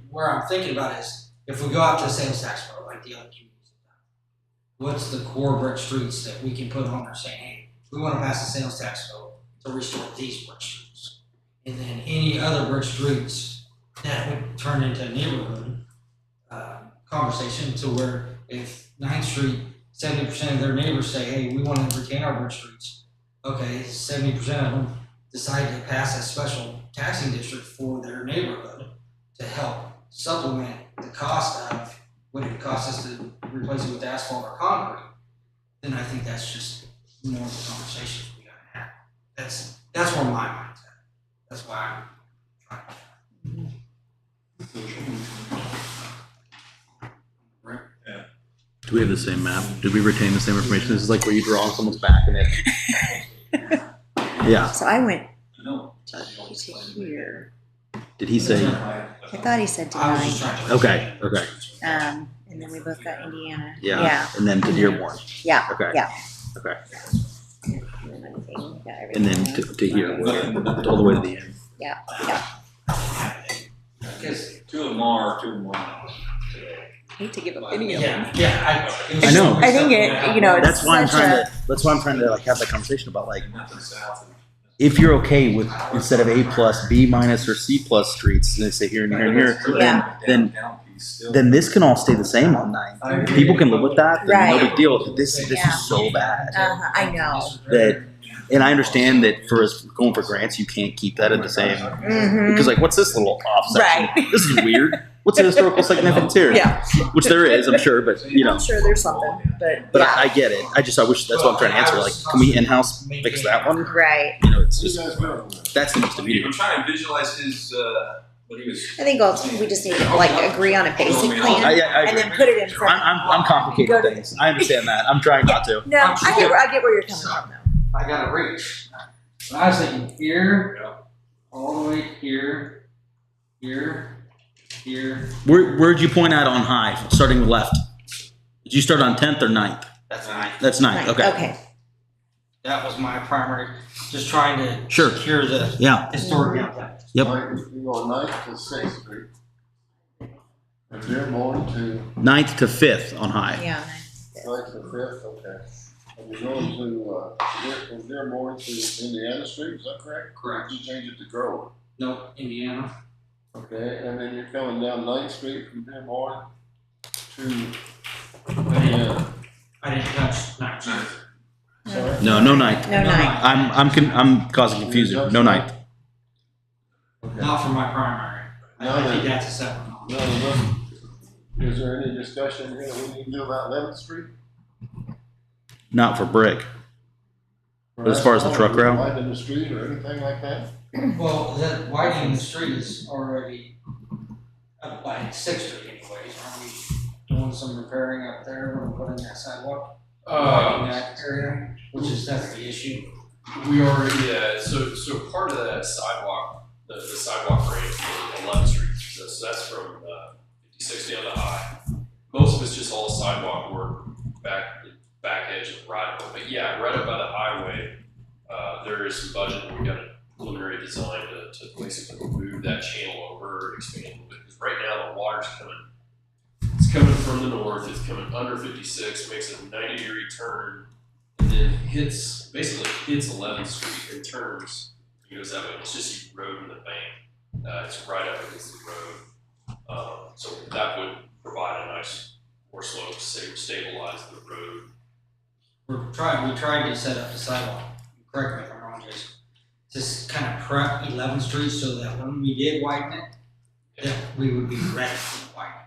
where I'm thinking about is if we go out to a sales tax vote like the other communities have done, what's the core brick streets that we can put on there saying, hey, we want to pass a sales tax vote to restore these brick streets. And then any other brick streets that would turn into a neighborhood conversation to where if 9th Street, 70% of their neighbors say, hey, we want to retain our brick streets. Okay, 70% of them decide to pass a special taxing district for their neighborhood to help supplement the cost of what it costs us to replace it with asphalt or concrete. Then I think that's just more of the conversations we gotta have. That's where my mind's at. That's why I'm trying to. Do we have the same map? Did we retain the same information? This is like where you draw on someone's back and it. Yeah. So I went No. to here. Did he say? I thought he said I was just tonight. trying to. Okay, okay. And then we both got Indiana. Yeah. Yeah. And then to Dearborn. Yeah. Okay. Yeah. Okay. And then everything, got And then everything. to here, all the way to the end. Yeah. Yeah. Because, Two of them are, two of them are. Hate to give up any of them. I know. I think it, it's That's why I'm such trying a- to. That's why I'm trying to like have that conversation about like Nothing south of. if you're okay with instead of A plus, B minus, or C plus streets, and they say here and here and here, Yeah. then this can all stay the same on 9. People can live with that. Then no Right. big deal. This Yeah. is so bad I know. that And I understand that for us going for grants, you can't keep that at the same, Mhm. because like, what's this little off section? Right. This is weird. What's the historical significance here? Yeah. Which there is, I'm sure, but you know. I'm sure there's something, but But yeah. I get it. I wish that's what I'm trying to answer. Like, can we in-house fix that one? Right. You know, it's What do you just, guys got on that? that's the most I'm immediate. trying to visualize his, what he was. I think ultimately we just need to like agree on a basic I plan and agree. then put it in front. I'm complicated things. I understand that. I'm trying not to. No, I get where you're coming from though. I gotta reach. So I was thinking here, all the way here, here, here. Where'd you point out on high, starting left? Did you start on 10th or 9th? That's nice. That's 9th, Right, okay. Okay. That was my primary, just trying to Sure. secure the Yeah, historic downtown. Yep. You go 9th to 6th Street. And Dearborn to 9th to 5th on high. Yeah. 9th to 5th, okay. And you're going to, from Dearborn to Indiana Street, is that correct? Correct. You change it to Grove. Nope, Indiana. Okay, and then you're coming down 9th Street from Dearborn to, I didn't touch 9th. sorry? No, no 9th. No, nine. I'm causing confusion. No 9th. Not for my primary. No, I think then- that's a separate one. No, is there any discussion here that we need to do about 11th Street? Not for brick. As far as the truck route? Widen the street or anything like that? Well, that widening the street is already up by 6th Street anyways. Aren't we doing some repairing up there when we put in that sidewalk? Widening that area, which is, that's the issue. We already, so part of that sidewalk, the sidewalk grade for 11th Street, so that's from 56 down to High. Most of it's just all sidewalk work, back edge of the right of way. But yeah, right up by the highway, there is some budget, and we got a preliminary design to basically move that channel over, expand a little bit. Because right now the water's it's coming from the north, it's coming under 56, makes a 90-degree turn, and then basically hits 11th Street and turns. It goes that way. It's just eroding the bank. It's right up against the road. So that would provide a nice more slope, stabilize the road. We tried to set up the sidewalk, correct me if I'm wrong, Jason. Just kind of prep 11th Street so that when we did widen it, that we would be ready for the widening.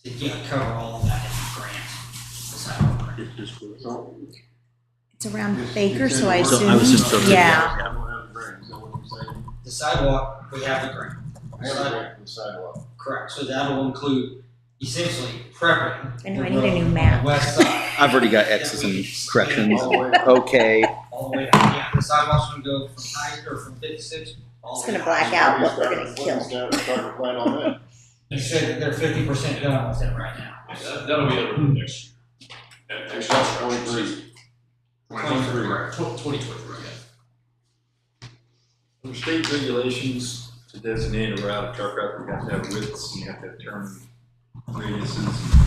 To cover all of that in the grant, the sidewalk grant. So. It's around It's- Baker, it's so I in- So I was just assume. joking. Yeah. I don't have a grant, is that what you're saying? The sidewalk, we have the grant. I have a grant for the sidewalk. Correct, so that'll include essentially prepping I know I need a new on the map. west side. I've already got X's and corrections. All the way. Okay. All the way down, yeah, the sidewalk's gonna go from high, or from 56, all It's the way gonna down. black out what we're When gonna you kill. start to plan on that? You said that they're 50% done with it right now. That'll be under next year. And next year, That's 23. 2023, correct. 2023, yeah. Under state regulations, to designate a route, a truck route, you have to have widths, and you have to have turn radiuses.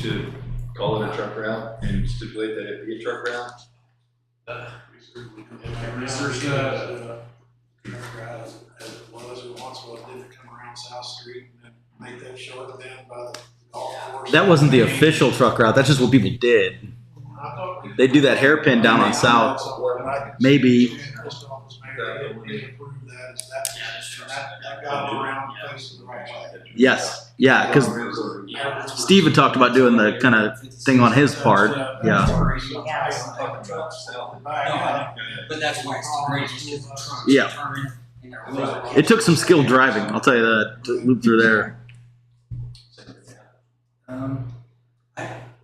To call it a truck route and stipulate that it be a truck route. Research that. As it was, it once was, didn't it come around South Street and then make that short then by the golf course? That wasn't the official truck route. That's just what people did. I thought we- They do that hairpin down on South. Maybe. Post office maybe they approved that, is that got around facing the right way. Yes. Yeah, because Steve had talked about doing the kind of thing on his part. Yeah. But that's why it's the greatest, because the trucks Yeah. turn and they're really- It took some skilled driving, I'll tell you that, to loop through there.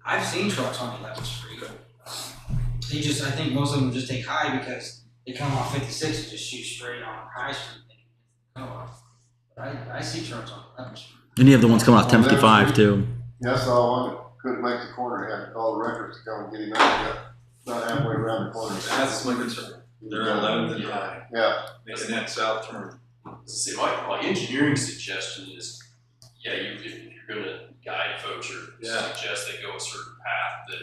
I've seen trucks on 11th Street. They just, I think most of them just take high because they come off 56 and just shoot straight on High Street. They can come off. But I see trucks on 11th Street. And you have the ones coming off 1055 too. Yeah, I saw one that couldn't make the corner, had to call the records to come and get him out, about halfway around the corner. That's my concern. They're 11th and high, Yeah, making that south turn. See, my engineering suggestion is, if you're gonna guide folks or Yeah. suggest they go a certain path, that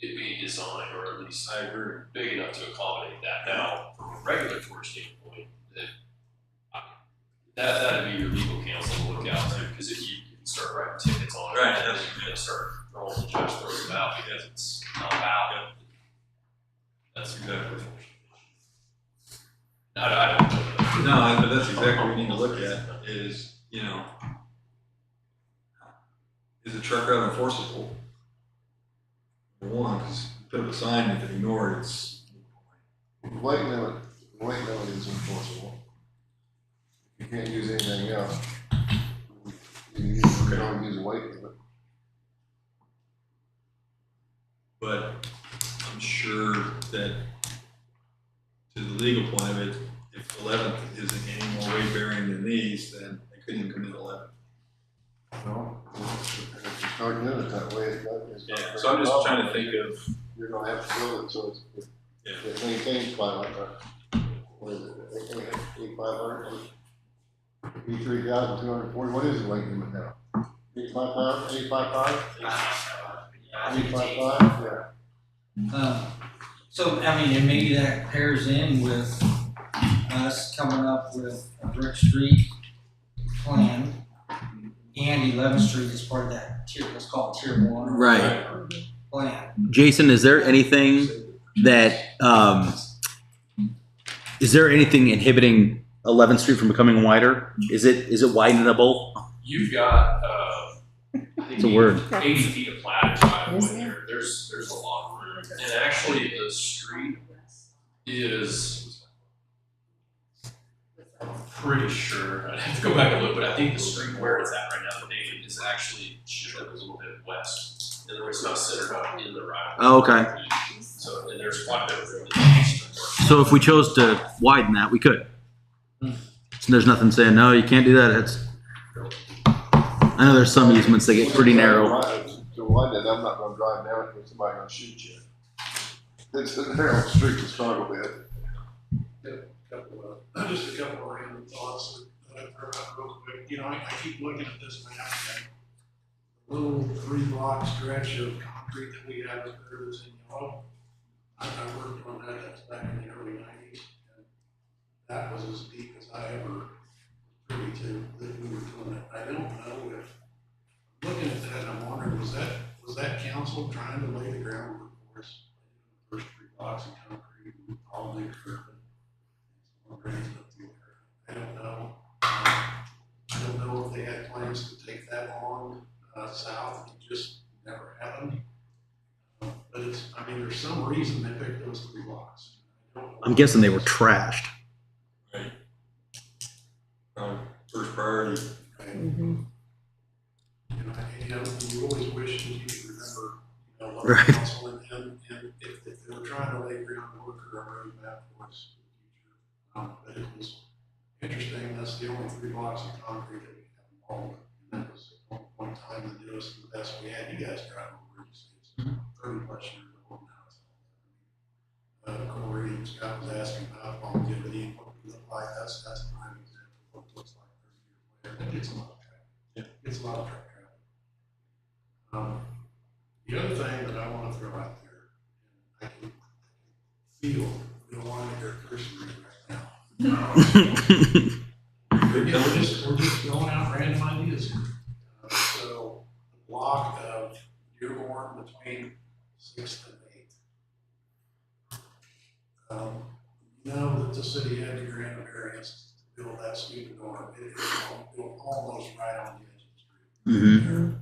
it be designed, or at least I agree. big enough to accommodate that. Now, from a regulatory standpoint, that'd be your legal counsel to look out to, because if you can start writing tickets on it, Right, then that's- you're gonna start rolling the judge throws it out because it's not valid. That's Exactly. I don't know. No, but that's exactly what we need to look at is, you know, is the truck route enforceable? Number one, because put up a sign, if it ignored, it's. Weight limit is enforceable. You can't use anything else. You don't use a weight limit. But I'm sure that to the legal point of it, if 11th isn't any more weight bearing than these, then they couldn't even come in 11th. No, if you start doing it that way, it's not. Yeah, so I'm just trying to think of, You're gonna have to build it so it's, yeah, it maintains 500. What is it, 8,500? 83,240, what is the weight limit now? 85,000, 85,500? Yeah, 85,500, yeah. So, I mean, and maybe that pairs in with us coming up with a Brick Street plan and 11th Street as part of that tier, let's call it tier 1. Right. Plan. Jason, is there anything that is there anything inhibiting 11th Street from becoming wider? Is it widenable? You've got, I think It's a word. 80 feet of platted driveway Is there? there. There's a lot of room. And actually, the street is, I'm pretty sure, I'd have to go back and look, but I think the street where it's at right now, David, is actually shifted a little bit west. In other words, it's not centered up in the right. Oh, okay. So, and there's quite a bit of room in the eastern part. So if we chose to widen that, we could. So there's nothing saying no, you can't do that. It's. I know there's some easements that get pretty narrow. To widen it, I'm not gonna drive down it, because somebody's gonna shoot you. It's a narrow street to start with. Just a couple of random thoughts that I throw out real quick. You know, I keep looking at this map and the little 3-block stretch of concrete that we have up there that's in yellow. I worked on that's back in the early 90s. And that was as deep as I ever was privy to that we were doing it. I don't know if, looking at that, I'm wondering, was that council trying to lay the groundwork for us? The first 3 blocks of concrete, all new curb. I don't know. I don't know if they had plans to take that on south. It just never happened. But it's, I mean, there's some reason they picked those 3 blocks. I'm guessing they were trashed. right. First priority. Mhm. You always wish that you could remember, local Right. council and if they were trying to lay groundwork or a roadmap for us for the future. But it was interesting, that's the only 3 blocks of concrete that we have involved with. And that was at one point in time the newest and the best we had. You guys drive over, it's 30 plus years old now. Corey and Scott was asking about longevity and what we look like. That's a prime example of what it looks like 30 years later. It gets a lot of traffic. Yeah. It's a lot of truck traffic. The other thing that I want to throw out there, and I can feel we don't want to hear cursing right now. We're just throwing out random ideas here. So the block of Dearborn between 6th and 8th. You know that the city had to grant a variance to build that student dorm. It almost right on the edge of the street. Mm-hmm.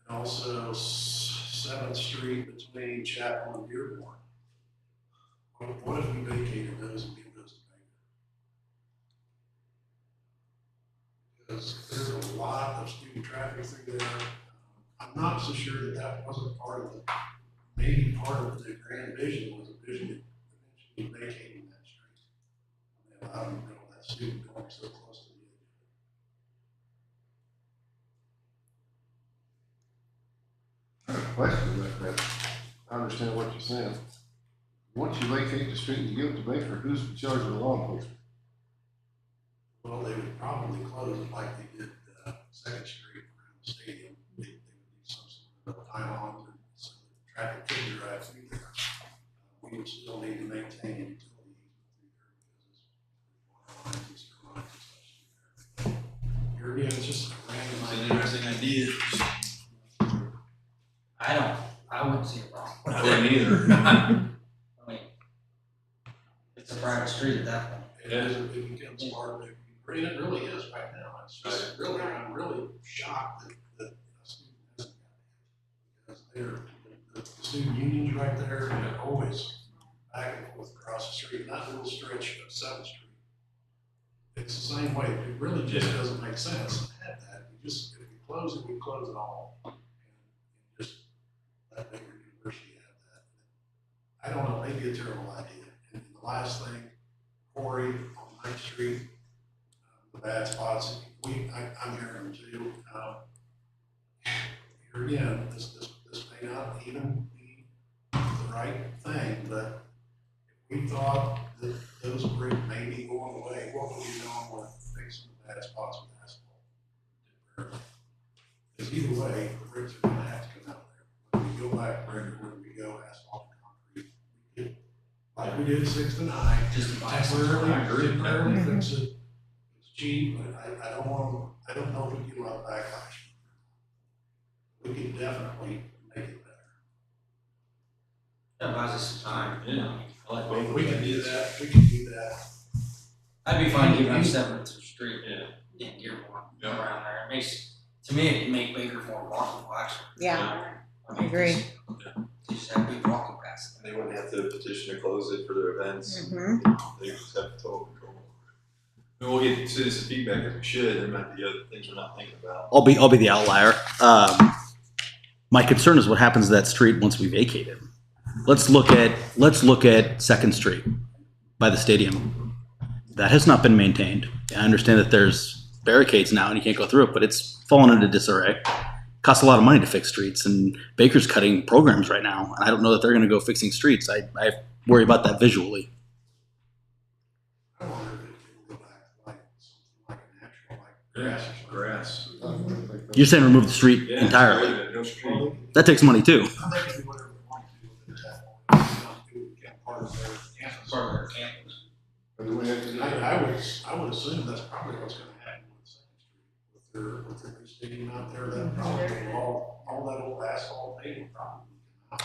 And also 7th Street between Chapel and Dearborn. What if we vacated those and give those to Baker? Because there's a lot of student traffic through there. I'm not so sure that that wasn't part of the, maybe part of the grand vision was a vision of eventually vacating that street. And allowing them to build that student dorm so close to the edge. I have a question about that. I understand what you're saying. Once you vacate the street and you give it to Baker, who's in charge of the law enforcement? Well, they would probably close it like they did 2nd Street around the stadium. They would do some sort of pylons or so the traffic could drive through there. We would still need to maintain a utility because it's water lines and sewer lines and such. Here again, it's just a random It's an idea. interesting idea. I wouldn't see it wrong. I wouldn't either. It's a private street at that point. It becomes part of it, and it really is right now. It's just really, I'm really shocked that a student hasn't got it. Because the student union's right there, and they're always back and forth across the street, that little stretch of 7th Street. It's the same way, it really just doesn't make sense to have that. We just, if we close it all. And just let Baker University have that. I don't know, maybe a terrible idea. And the last thing, Corey on 9th Street, the bad spots, I'm hearing them too. Here again, this may not even be the right thing, but if we thought that those bricks may be going away, what would we know with fixing the bad spots with asphalt? Because either way, the bricks are gonna have to come out there. When we go back, when we go asphalt and concrete, we get, like we did 6 to 9, Just to buy temporarily fix it. It's cheap, but I don't know if we get a lot of backlash. We can definitely make it better. That buys us some time. Yeah. I like both. We can do that. I'd be fine giving up 7th Street Yeah. in Dearborn Yeah. around there. It makes, to me, it make Baker more walkable actually. Yeah, I agree. They just have big walking paths. And they wouldn't have to petition to close it for their events. Mm-hmm. They just have total control. And we'll get citizen feedback as we should. There might be other things we're not thinking about. I'll be the outlier. My concern is what happens to that street once we vacate it. Let's look at 2nd Street by the stadium. That has not been maintained. I understand that there's barricades now and you can't go through it, but it's fallen into disarray. Costs a lot of money to fix streets, and Baker's cutting programs right now, and I don't know that they're going to go fixing streets. I worry about that visually. I wonder if it could go back to like something like a natural, like grass or something. Grass. You're saying remove the street Yeah, entirely. no street. That takes money too. I think they can do whatever they want to with it at that point. It would become part of their campus. Part of their campus. But do we have to do that? I would assume that's probably what's gonna happen with 2nd Street, with their new stadium out there, that probably all that old asphalt paving probably.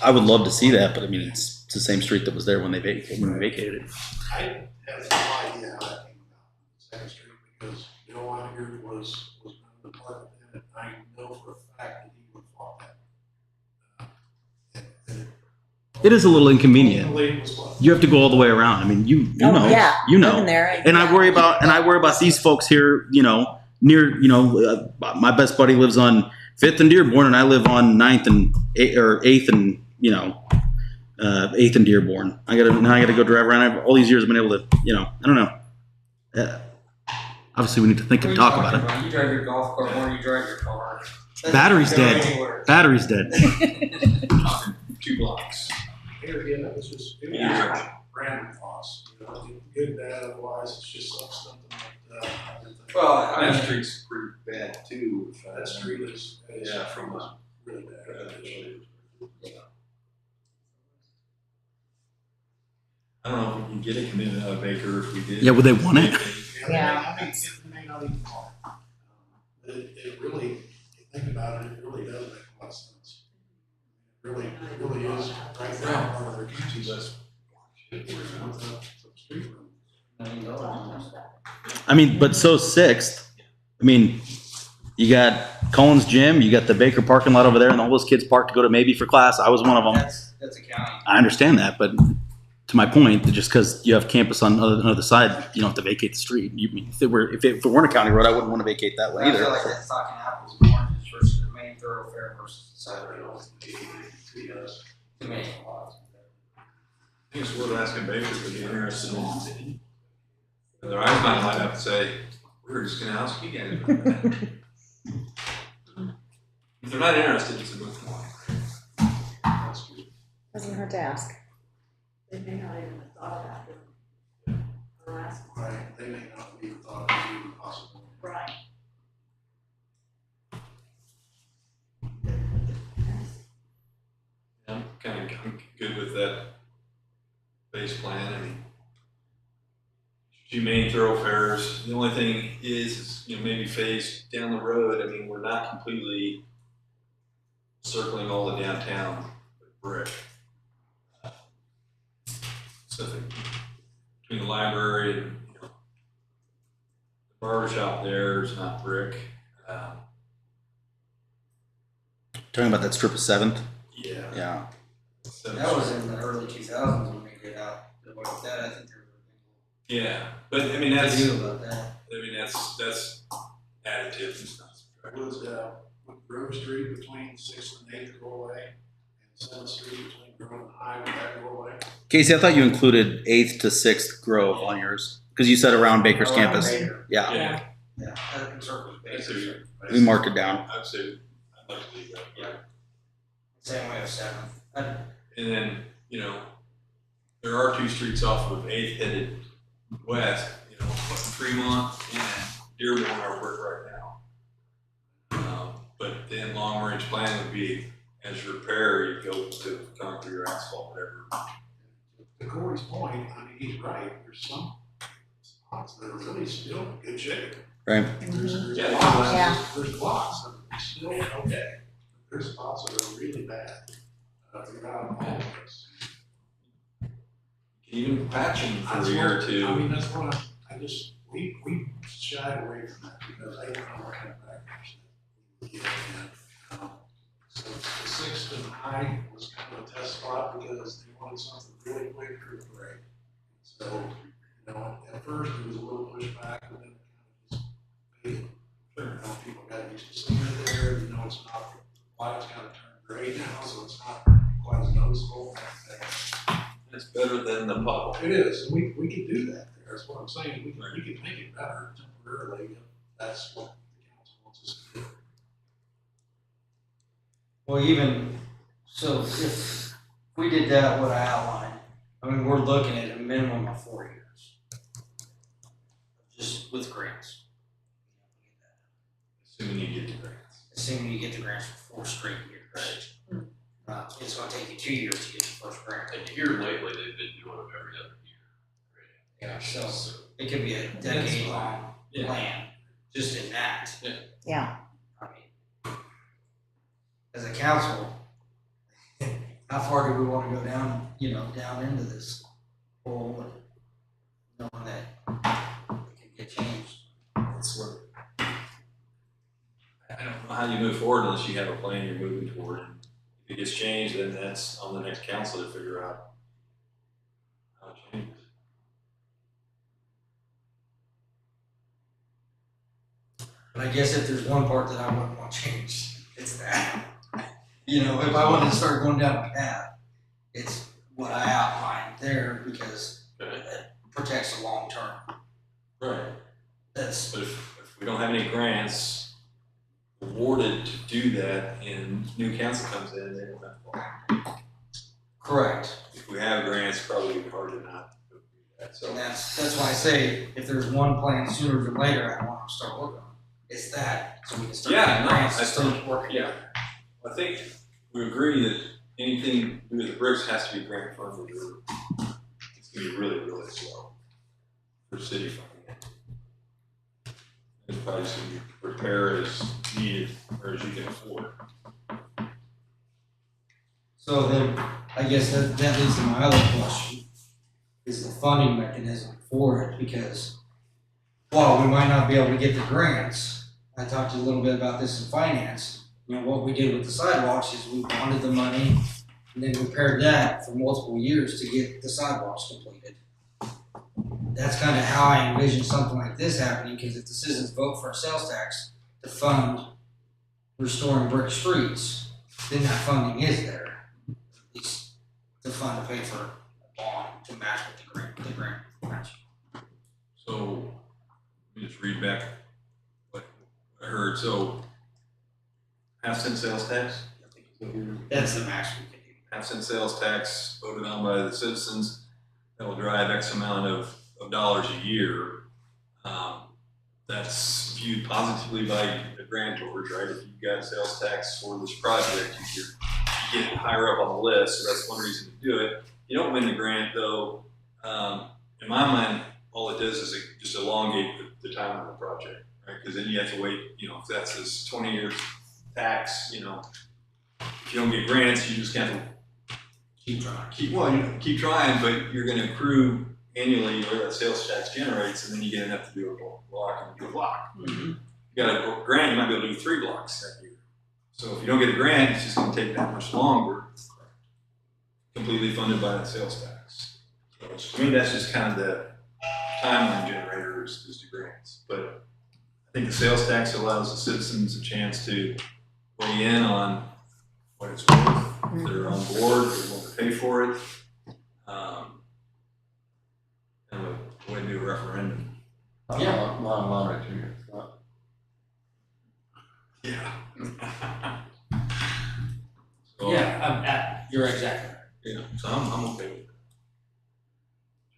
I would love to see that, but I mean, it's the same street that was there when we vacated it. I have no idea how that came about, 2nd Street, because Bill Weininger was running the department, and I know for a fact that he would have fought that. It is a little inconvenient. Ultimately, it was what? You have to go all the way around. I mean, you know, you know. Living there, And I worry about these folks here, near, my best buddy lives on 5th and Dearborn, and I live on 9th and 8th and, 8th and Dearborn. I gotta go drive around. All these years I've been able to, I don't know. Obviously we need to think and talk about it. You drive your golf cart more than you drive your car. Battery's Go dead. anywhere. Battery's dead. 2 blocks. Here again, it was just, it was Yeah. just random costs, good, bad, otherwise, it's just something like that. Well, That I mean, street's pretty bad too. That street is from really bad. I don't know if we can get a commitment out of Baker if we did. Yeah, would they want it? Yeah. I mean, it may not even want it. But it really, if you think about it, it really does make a lot of sense. It really is right now part of their campus. I mean, but so 6th. I mean, you got Colin's gym, you got the Baker parking lot over there, and all those kids parked to go to maybe for class. I was one of them. that's a county. I understand that, but to my point, that just because you have campus on the other side, you don't have to vacate the street. If it weren't a county road, I wouldn't want to vacate that way I feel either. like that's talking apples and oranges versus the main thoroughfare versus the side road. To me. I think it's worth asking Baker if they'd be interested in. And their eyes might light up and say, we're just gonna ask you guys about that. If they're not interested, it's a moot point. Doesn't hurt to ask. They may not even have thought about it. Harassment. Right, they may not even thought it was even possible. Right. I'm I'm good with that base plan. I mean, few main thoroughfares. The only thing is maybe phase down the road. I mean, we're not completely circling all the downtown with brick. So between the library and, the barber shop there is not brick. Talking about that strip of 7th? Yeah. Yeah. So- That was in the early 2000s when we did out the way with that. I think there Yeah, but I mean, was a that's, big deal about that. that's additive and stuff. Would Grove Street between 6th and 8th go away? And 7th Street between Grove and High, would that go away? Casey, I thought you included 8th to 6th Grove on yours because you said around Baker's Around campus. Baker. Yeah, Yeah, Yeah, that encircles that's Baker. a, we marked it down. I'd say, I'd like to leave that. Yeah. Same way with 7th. And then, there are 2 streets off of 8th headed west, Fremont and Dearborn are work right now. But then long range plan would be, as you repair, you go to concrete or asphalt, whatever. To Corey's point, I mean, he's right, there's some spots that are really still in good shape. Right. There's Yeah. blocks, Yeah. there's blocks that are still okay. There's spots that are really bad, throughout all of this. Even patching for That's a year or what- two. I mean, that's what we shied away from that because I didn't know what kind of backlash that we would get. So the 6th and High was kind of a test spot because they wanted something really quick for the break. So, at first it was a little pushback, but then it kind of just faded. People got used to seeing it there, it's not, lights kind of turned gray now, so it's not quite as noticeable. It's better than the puddle. It is, and we could do that there, that's what I'm saying, we could make it better temporarily, if that's what the council wants us to do. Well, even, so if we did that, what I outlined, I mean, we're looking at a minimum of 4 years. Just with grants. Assuming you get the grants. Assuming you get the grants for 4 straight years. It's gonna take you 2 years to get the first grant. And here lately, they've been doing them every other year. Yeah, so it could be a decade-long Yeah. plan, just in that. Yeah. I mean, as a council, how far do we want to go down, down into this hole and knowing that it can get changed? That's where, I don't know how you move forward unless you have a plan you're moving toward. If it gets changed, then that's on the next council to figure out how it changes. But I guess if there's one part that I wouldn't want changed, it's that. If I wanted to start going down a path, it's what I outlined there because it protects the long term. Right. That's, But if we don't have any grants awarded to do that and new council comes in, they don't have to. correct. If we have grants, probably be hard to not do that, so. And that's why I say, if there's one plan sooner than later, I want to start working on it. It's that, so we can start Yeah, getting no, grants I and start think- working. yeah. I think we agree that anything to do with the bricks has to be grant funded or it's gonna be really, really slow for city funding it. It's probably just gonna be repair as needed or as you can afford. So then, I guess that leads to my other question, is the funding mechanism for it, because while we might not be able to get the grants, I talked a little bit about this in finance, what we did with the sidewalks is we bonded the money, and then we paired that for multiple years to get the sidewalks completed. That's kind of how I envision something like this happening, because if the citizens vote for a sales tax to fund restoring brick streets, then that funding is there. It's the fund to pay for a bond to match with the grant match. So, let me just read back what I heard, so half-cent sales tax? I think is what you're- That's the max we can do. half-cent sales tax voted on by the citizens that will drive X amount of dollars a year. That's viewed positively by the grantors, right? If you've got sales tax for this project, you get higher up on the list, so that's one reason to do it. You don't win the grant though, in my mind, all it does is it just elongate the time of the project, right? Because then you have to wait, if that's this 20 years tax, if you don't get grants, you just kind of Keep trying. keep trying, but you're gonna accrue annually where that sales tax generates, and then you get enough to do a block and do a block. You got a grant, you might be able to do 3 blocks that year. So if you don't get a grant, it's just gonna take that much longer, completely funded by that sales tax. So to me, that's just kind of the timeline generator is the grants. But I think the sales tax allows the citizens a chance to weigh in on what it's worth, if they're on board, if they want to pay for it. And we would do a referendum. Yeah. Mine too. It's not. Yeah. So, You're exactly right. yeah, so I'm okay with it.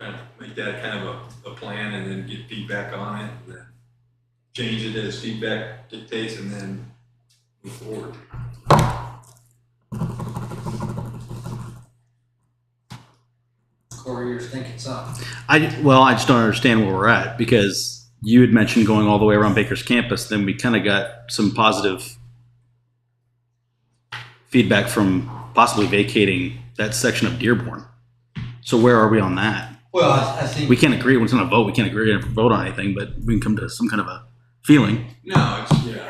Trying to make that kind of a plan and then get feedback on it, and then change it as feedback dictates, and then move forward. Corey, you're thinking something. I just don't understand where we're at, because you had mentioned going all the way around Baker's campus. Then we kind of got some positive feedback from possibly vacating that section of Dearborn. So where are we on that? Well, I think We can't agree. When it's on a vote, we can't agree to vote on anything, but we can come to some kind of a feeling. No, it's, yeah.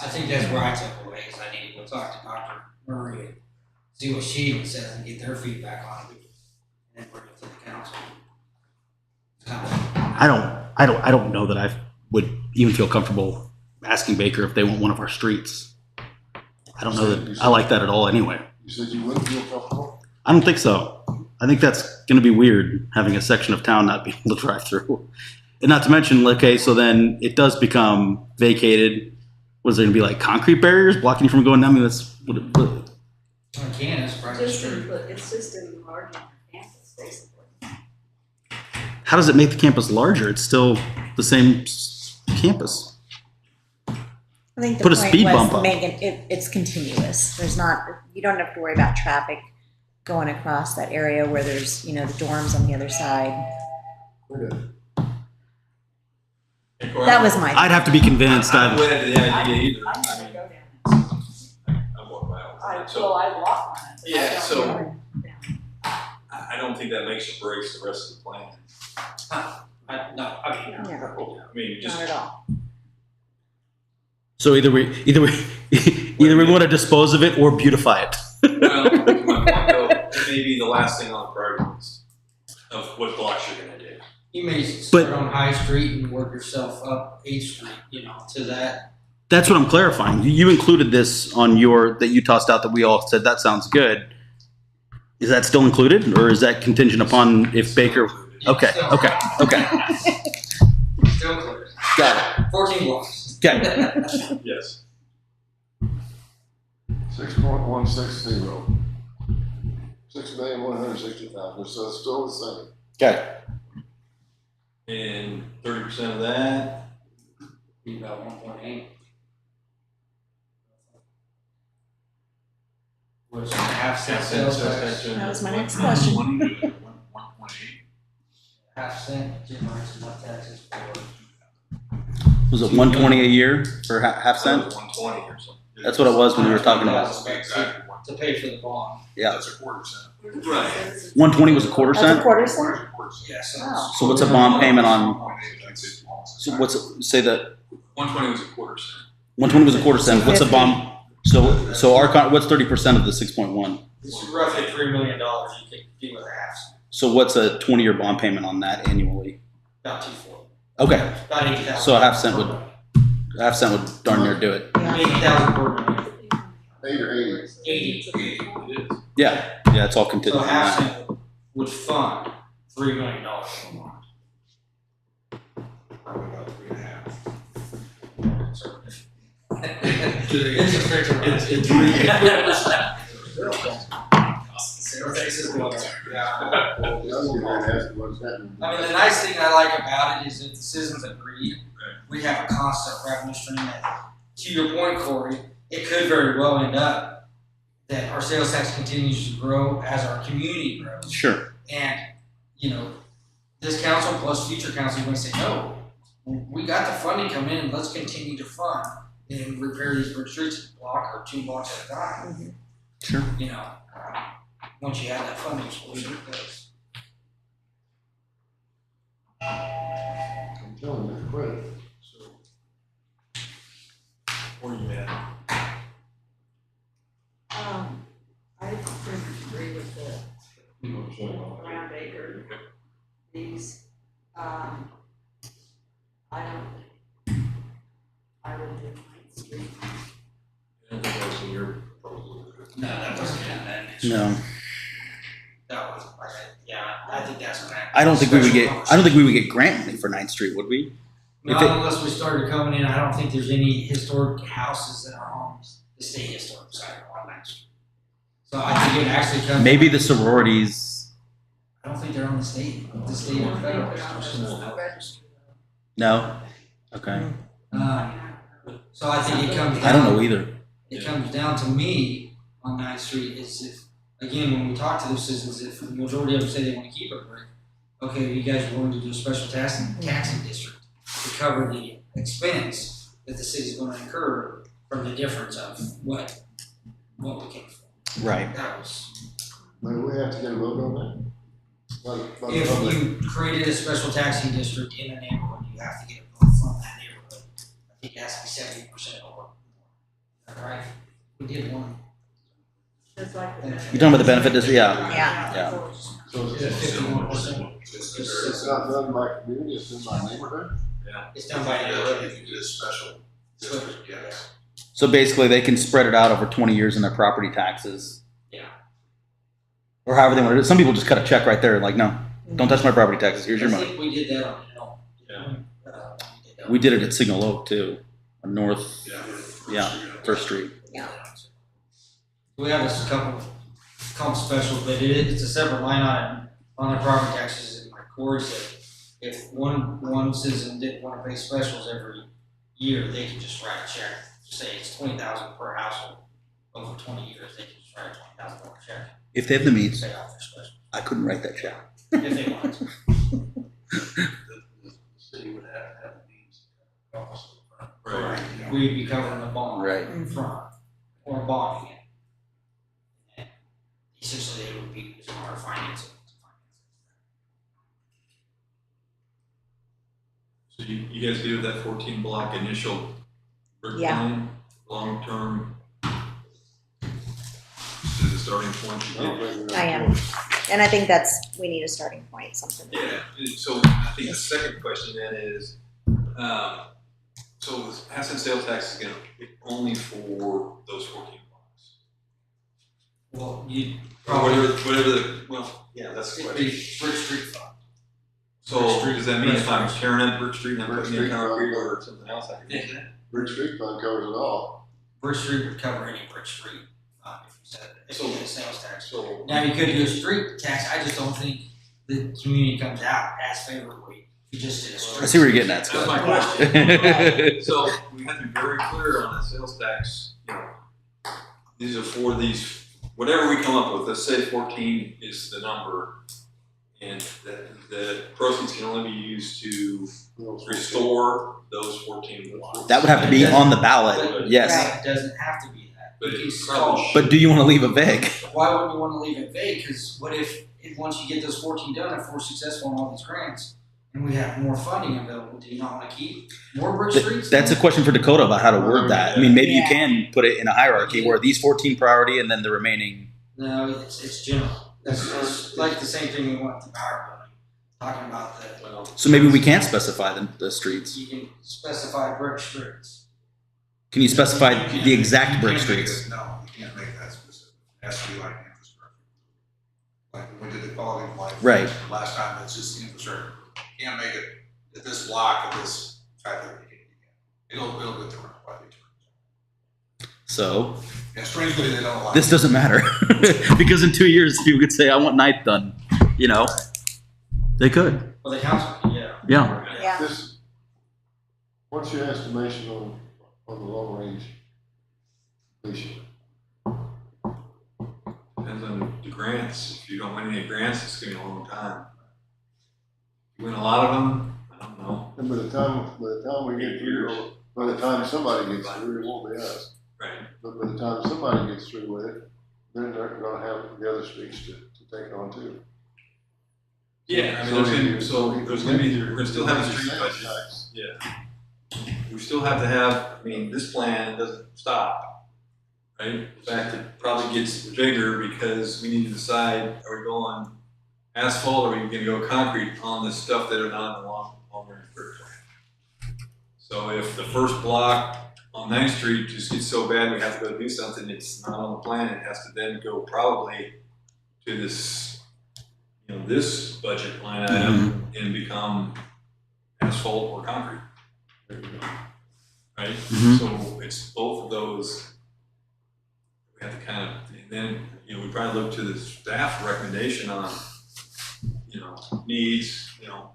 I think that's where I took away, is I need to go talk to Dr. Murray and see what she says and get their feedback on it, and then bring it to the council. I don't know that I would even feel comfortable asking Baker if they want one of our streets. I don't know that I like that at all anyway. You said you wouldn't feel comfortable? I don't think so. I think that's going to be weird, having a section of town not be able to drive through. And not to mention, okay, so then it does become vacated. Was there going to be like concrete barriers blocking you from going down? I mean, that's what On Canis, private street. It's just enlarging your campus, basically. how does it make the campus larger? It's still the same campus. I think the Put a point speed was bump up. making it's continuous. There's not, you don't have to worry about traffic going across that area where there's, the dorms on the other side. That was my. I'd have to be convinced. I wouldn't into the idea either. I I never mean, go down. I walk by all the I, time. well, So I walk on it. but I Yeah, don't so- go down. I don't think that makes or breaks the rest of the plan. Yeah, I mean, just not at all. So either we want to dispose of it or beautify it. well, to my point though, it may be the last thing on the priority list of what blocks you're gonna do. You may start on High Street and work yourself up 8th Street, to that. That's what I'm clarifying. You included this on that you tossed out that we all said that sounds good. Is that still included, or is that contingent upon if Baker? Okay. Still clear. Got it. 14 blocks. Okay. Yes. 6.160. 6,160,000. So it's still the same. Okay. And 30% of that, Be about 1.8. Which is a half cent sales tax. That was my next question. 1.8. Half cent generates enough taxes for. Was it 120 a year for half cent? 120 or something. That's what it was when we were talking about. To pay for the bond. Yeah. That's a quarter cent. Right. 120 was a quarter That's a cent. quarter cent? Yeah, Oh. So what's a bond payment on? So say that 120 was a quarter cent. 120 was a quarter cent. What's a bond? So what's 30% of the 6.1? This is roughly $3 million. You can do with a half cent. So what's a 20-year bond payment on that annually? About 240. Okay. About 80,000. So a half cent would darn near do it. 80,000 per million. 8 or 80. 80. It is. Yeah, it's all So contingent on half that. cent would fund $3 million a month. Probably about 3.5. Sorry. Interest rates are Sales taxes go up. Yeah. Well, the other guy asked what's happening. I mean, the nice thing I like about it is if the citizens agree, we have a constant revenue stream that, to your point, Corey, it could very well end up that our sales tax continues to grow as our community grows. Sure. And, this council plus future council is going to say, no, we got the funding come in, let's continue to fund and repair these bridge streets a block or 2 blocks at a time. Sure. Once you have that funding solution in place. quit. So, where you at? I pretty agree with the around acre. These, I don't, I would do Ninth Street. I think that's in your proposal. No, that wasn't in that. No, That was, yeah, I think that's what happened. I don't think we would get grant money for 9th Street, would we? Not If it- unless we started coming in, I don't think there's any historic houses that are on the state historic side on that street. So I think it actually comes. Maybe the sororities. I don't think they're on the state or federal. Registry. No. Okay. So I think it comes down. I don't know either. It comes down to me on 9th Street is if, again, when we talk to the citizens, if the majority of them say they want to keep it, okay, you guys are willing to do a special taxing district to cover the expense that the city's going to incur from the difference of what we can afford. Right. That was, Maybe we have to get a vote on that. Like if public. you created a special taxing district in a neighborhood, you have to get a vote from that neighborhood. I think it has to be 70% or more. Is that right? We did one. Just like the. You're talking about the benefit district? Yeah. Yeah. So Is it 51%? it's not done by community, it's done by neighborhood? It's done by neighborhood. If you did a special district, yes. So basically, they can spread it out over 20 years in their property taxes. Yeah. Or however they want to do it. Some people just cut a check right there, like, no, don't touch my property taxes. Here's your I money. think we did that on Hill. Yeah. We did it at Signal Oak too, on North, Yeah. First Street. We have a couple specials, but it's a separate line item on the property taxes. And like Corey said, if one citizen didn't want to pay specials every year, they could just write a check. Say it's $20,000 per household over 20 years. They could just write a $20,000 check. If they have the means, Pay off their special I couldn't write that check. if they want to. The city would have to have the means to cost. Right. We'd be covering the bond Right. in front or bonding it. And essentially, it would be using our financing to finance it. So you guys do that 14 block initial brick Yeah. plan, long term? Is the starting point? I don't think we're I am. gonna- And I think we need a starting point, something. Yeah, so I think the second question then is, so the asset sales tax is gonna be only for those 14 blocks? Well, you Or probably. whatever the, well, yeah, that's the It'd question. be Brick Street Fund. So does that mean if I'm tearing up Brick Street and I'm Brick putting in Street, concrete or something else, I can do Yeah. that? Brick Street Fund covers it all. Brick Street would cover any Brick Street fund if you said, if you did a sales tax. So, Now, you could do a street tax, I just don't think the community comes out as favorably if you just did a street. I see where you're getting at, that's my Scott. question. So we have to be very clear on the sales tax, these are for these, whatever we come up with, let's say 14 is the number. And that the proceeds can only be used to restore those 14 blocks. That would have to be on the ballot, yes. It doesn't have to be that. But it It's probably called- But do you want to leave it vague? Why would you want to leave it vague? Because what if once you get those 14 done, if we're successful in all these grants, and we have more funding available, do you not want to keep more brick streets? That's a question for Dakota about how to word that. I mean, maybe you Yeah. can put it in a hierarchy where these 14 priority and then the remaining. No, it's general. It's like the same thing we want with the power building. Talking about So maybe we can't specify the streets. you can specify brick streets. Can you specify the exact You brick can't make streets? it- No, you can't make that specific. It has to be like infrastructure. Like when we did the quality of life. Right. Last time, it's just infrastructure. You can't make it at this block of this type of, it'll go through quite a bit. So And strangely, they don't like. this doesn't matter because in 2 years people could say, I want 9th done. You know, they could. Well, the council, yeah. Yeah. Yeah. This, what's your estimation on the long range completion? depends on the grants. If you don't win any grants, it's gonna be a long time. If you win a lot of them, I don't know. And by the time we get through, by the time somebody gets through, it won't be us. Right. But by the time somebody gets through with it, then they're gonna have the other streets to take on too. Yeah, I mean, there's gonna be, we're gonna still have a street budget. Yeah. We still have to have, I mean, this plan doesn't stop, right? In fact, it probably gets bigger because we need to decide, are we going asphalt or are we gonna go concrete on the stuff that are not in the long-range bridge plan? So if the first block on 9th Street just gets so bad we have to go do something, it's not on the plan, it has to then go probably to this, you know, this budget line item and become asphalt or concrete. Right? Mhm. So it's both of those. We have to kind of, and then, you know, we probably look to the staff recommendation on, you know, needs, you know,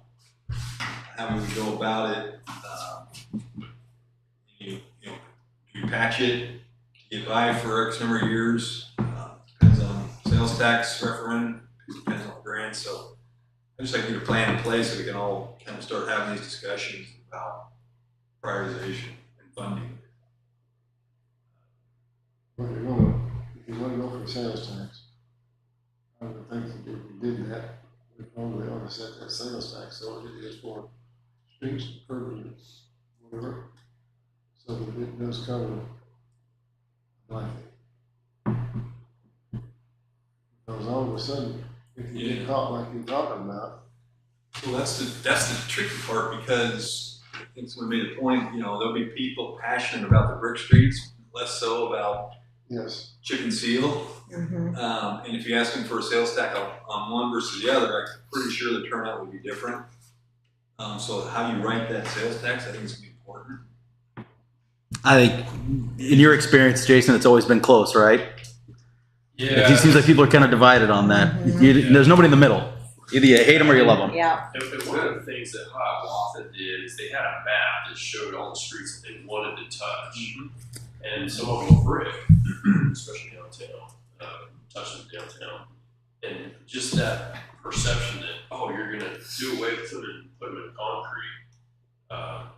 how we would go about it. You know, do you patch it, get by for X number of years? Depends on sales tax referendum, depends on grants. So I just like to get a plan in place so we can all kind of start having these discussions about prioritization and funding. If you wanna go for sales tax, I would think that if we did that, we probably ought to set that sales tax, so it is for streets, curbs, whatever, so that it does cover life. Because all of a sudden, if you get caught like you're talking about, Well, that's the tricky part, because I think someone made a point, you know, there'll be people passionate about the brick streets, less so about yes, chip and seal. Mhm. And if you ask them for a sales tax on one versus the other, I'm pretty sure the turnout would be different. So how you write that sales tax, I think is gonna be important. I think, in your experience, Jason, it's always been close, right? Yeah. It seems like people are kind of divided on that. There's nobody in the middle. Either you hate them or you love them. Yeah, And one of the things that Hiawatha did is they had a map that showed all the streets that they wanted to touch. And some of them were brick, especially downtown, touching downtown. And just that perception that, oh, you're gonna do away with them and put them in concrete,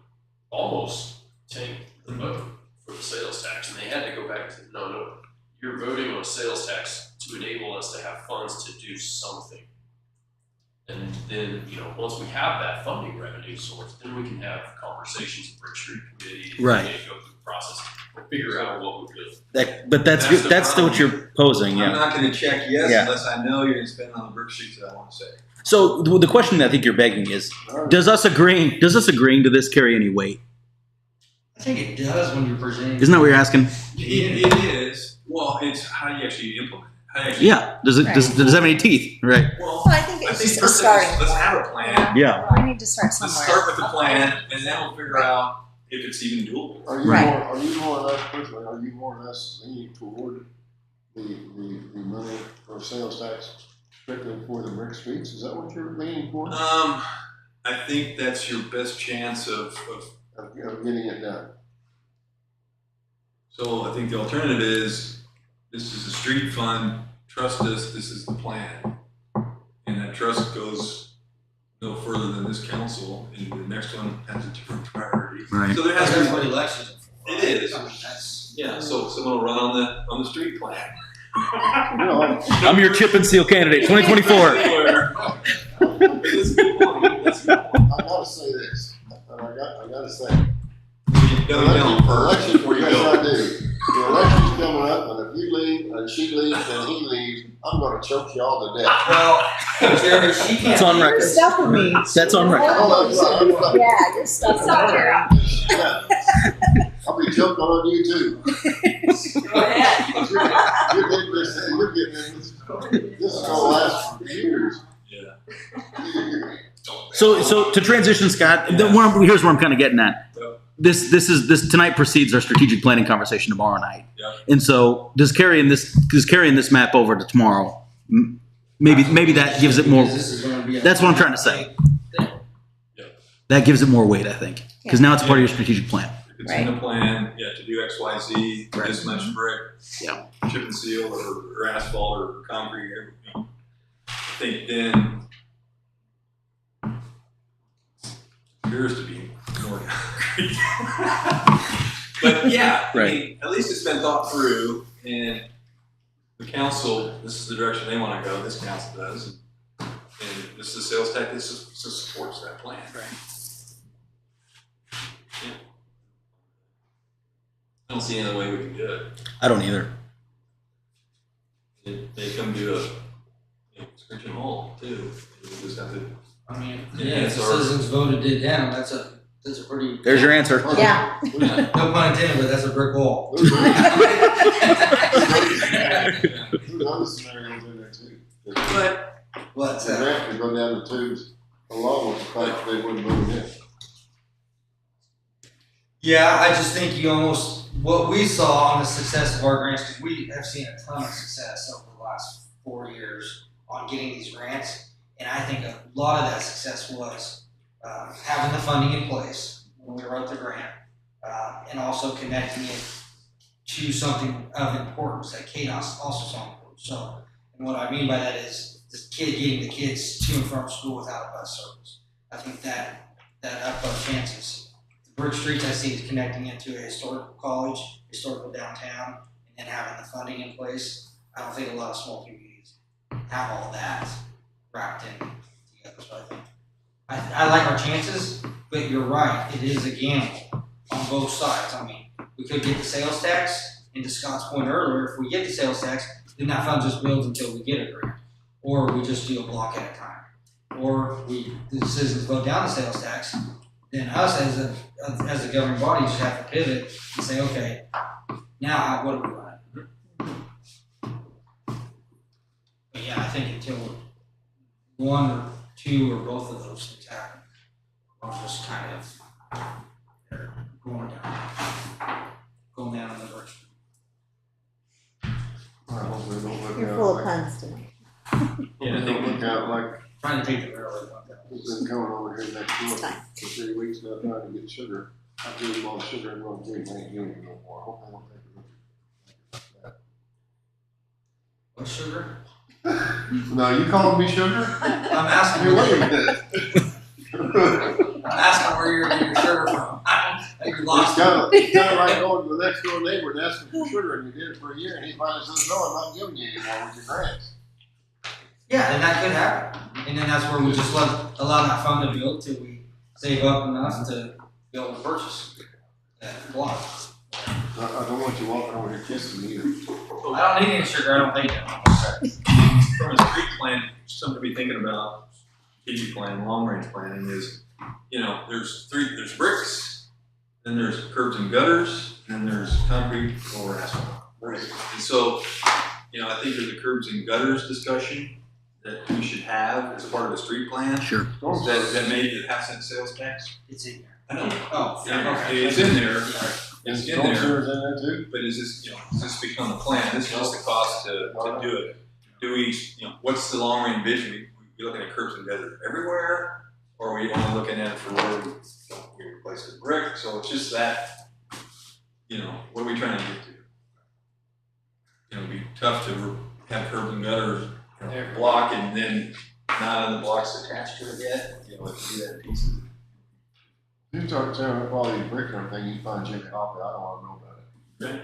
almost tanked the vote for the sales tax. And they had to go back to, no, you're voting on a sales tax to enable us to have funds to do something. And then, you know, once we have that funding revenue source, then we can have conversations with Brick Street Committee. And Right. go through the process and figure out what we're doing. But that's That's the that's what you're posing, I'm yeah. not gonna check yes Yeah. unless I know you're gonna spend on the brick streets that I wanna say. So the question that I think you're begging is, does us agreeing to this carry any weight? I think it does when you're presenting. Isn't that what you're asking? It is. Well, it's how do you actually implement it? How do you actually, Yeah. Does it have any teeth? Right. Well, well, I think it's just a first starting let's point. have a plan. Yeah. We need to start Let's somewhere. start with the plan, and then we'll figure out if it's even doable. are you Right. more or less, personally, are you more or less leaning toward the money for sales tax strictly for the brick streets? Is that what you're leaning toward? I think that's your best chance of Of getting it done? so I think the alternative is, this is a street fund, trust us, this is the plan. And that trust goes no further than this council, and the next one has a different priority. Right. So there has to That's be, what elections are for. It is. I mean, that's. yeah, so someone will run on the street plan. You know, I'm your chip and seal candidate, 2024. It's a good point. That's a good point. I gotta say this, and I gotta say, You gotta tell them first election, before you yes, go. I do. The election's coming up, and if you leave, and she leaves, and he leaves, I'm gonna choke y'all to death. Well, Jerry, she can't. It's on You're record. stuck with me. That's on record. Yeah, you're stuck with me, Jerry. Yeah. I'll be choking on you too. Go ahead. You're getting this, this is gonna last for years. Yeah. So to transition, Scott, here's where I'm kind of getting at. This tonight precedes our strategic planning conversation tomorrow night. Yeah. And so does carrying this map over to tomorrow, maybe that gives it more. Because this is gonna be a- That's what I'm trying to say. Yeah. That gives it more weight, I think, because now it's part of your strategic plan. If it's in the plan, yeah, to do X, Y, Z, Right. this much brick, Yeah. chip and seal, or asphalt, or concrete, you know. I think then appears to be more concrete. But yeah, I Right. mean, at least it's been thought through, and the council, this is the direction they want to go. This council does, and this is sales tax, this supports that plan. Right. Yeah. I don't see any other way we can do it. I don't either. They come do a, scratch and hold too. We just have to. I mean, Yeah, yeah, if it's the our- citizens voted it down, that's a pretty, There's your answer. Yeah. no pun intended, but that's a brick wall. There's other scenarios in there too. But What's The that? grant could go down the tubes along with the fact they wouldn't vote in. Yeah, I just think you almost, what we saw on the success of our grants, because we have seen a ton of success over the last 4 years on getting these grants. And I think a lot of that success was having the funding in place when we wrote the grant, and also connecting it to something of importance that KDOS also saw important. So, and what I mean by that is getting the kids to and from school without a bus service. I think that upped our chances. The brick streets I see is connecting it to a historical college, historical downtown, and then having the funding in place. I don't think a lot of small communities have all that wrapped in together. So I think I like our chances, but you're right, it is a gamble on both sides. I mean, we could get the sales tax, and to Scott's point earlier, if we get the sales tax, then that fund just builds until we get a grant. Or we just do a block at a time. Or the citizens vote down the sales tax, then us as a governing body just have to pivot and say, okay, now what do we want? But yeah, I think until one or two or both of those things happen, we're just kind of going down the direction. I hope they don't look You're out full of like, puns tonight. yeah, I they think don't look out like Trying to take the railroad one down. we've been coming over here next door for 3 weeks now trying to get sugar. I gave them all the sugar and one drink, they ain't giving me no more. I hope they don't think of it What sugar? like that. No, you calling me sugar? I'm asking Hey, you. wait a minute. I'm asking where you're getting your sugar from. I think you lost it. It's kinda like going to the next door neighbor and asking for sugar, and you did it for a year, and he finally says, no, I'm not giving you anymore with your grants. Yeah, then that could happen. And then that's where we just allow that fund to build till we save up enough to be able to purchase that block. I don't want you walking over here kissing me either. I don't need any sugar, I don't think that. from a street plan, something to be thinking about, strategic plan, long range planning is, there's bricks, then there's curbs and gutters, and then there's concrete or asphalt. Right. And so, I think there's a curbs and gutters discussion that we should have as part of the street plan. Sure. That maybe it has in sales tax. It's in there. I know. Oh, Yeah, okay. it's in there. And It's in storm there. sewers in there too? But is this become the plan? This is just the cost to do it. Do we, what's the long range vision? We looking at curbs and gutters everywhere? Or are we only looking at it for where we replace the brick? So it's just that, what are we trying to get to? It'd be tough to have curbs and gutters, block and then not on the blocks attached to it yet. If you do that in pieces. You start tearing up all these bricks and everything, you find Jimmy Hoppy, I don't wanna know about it.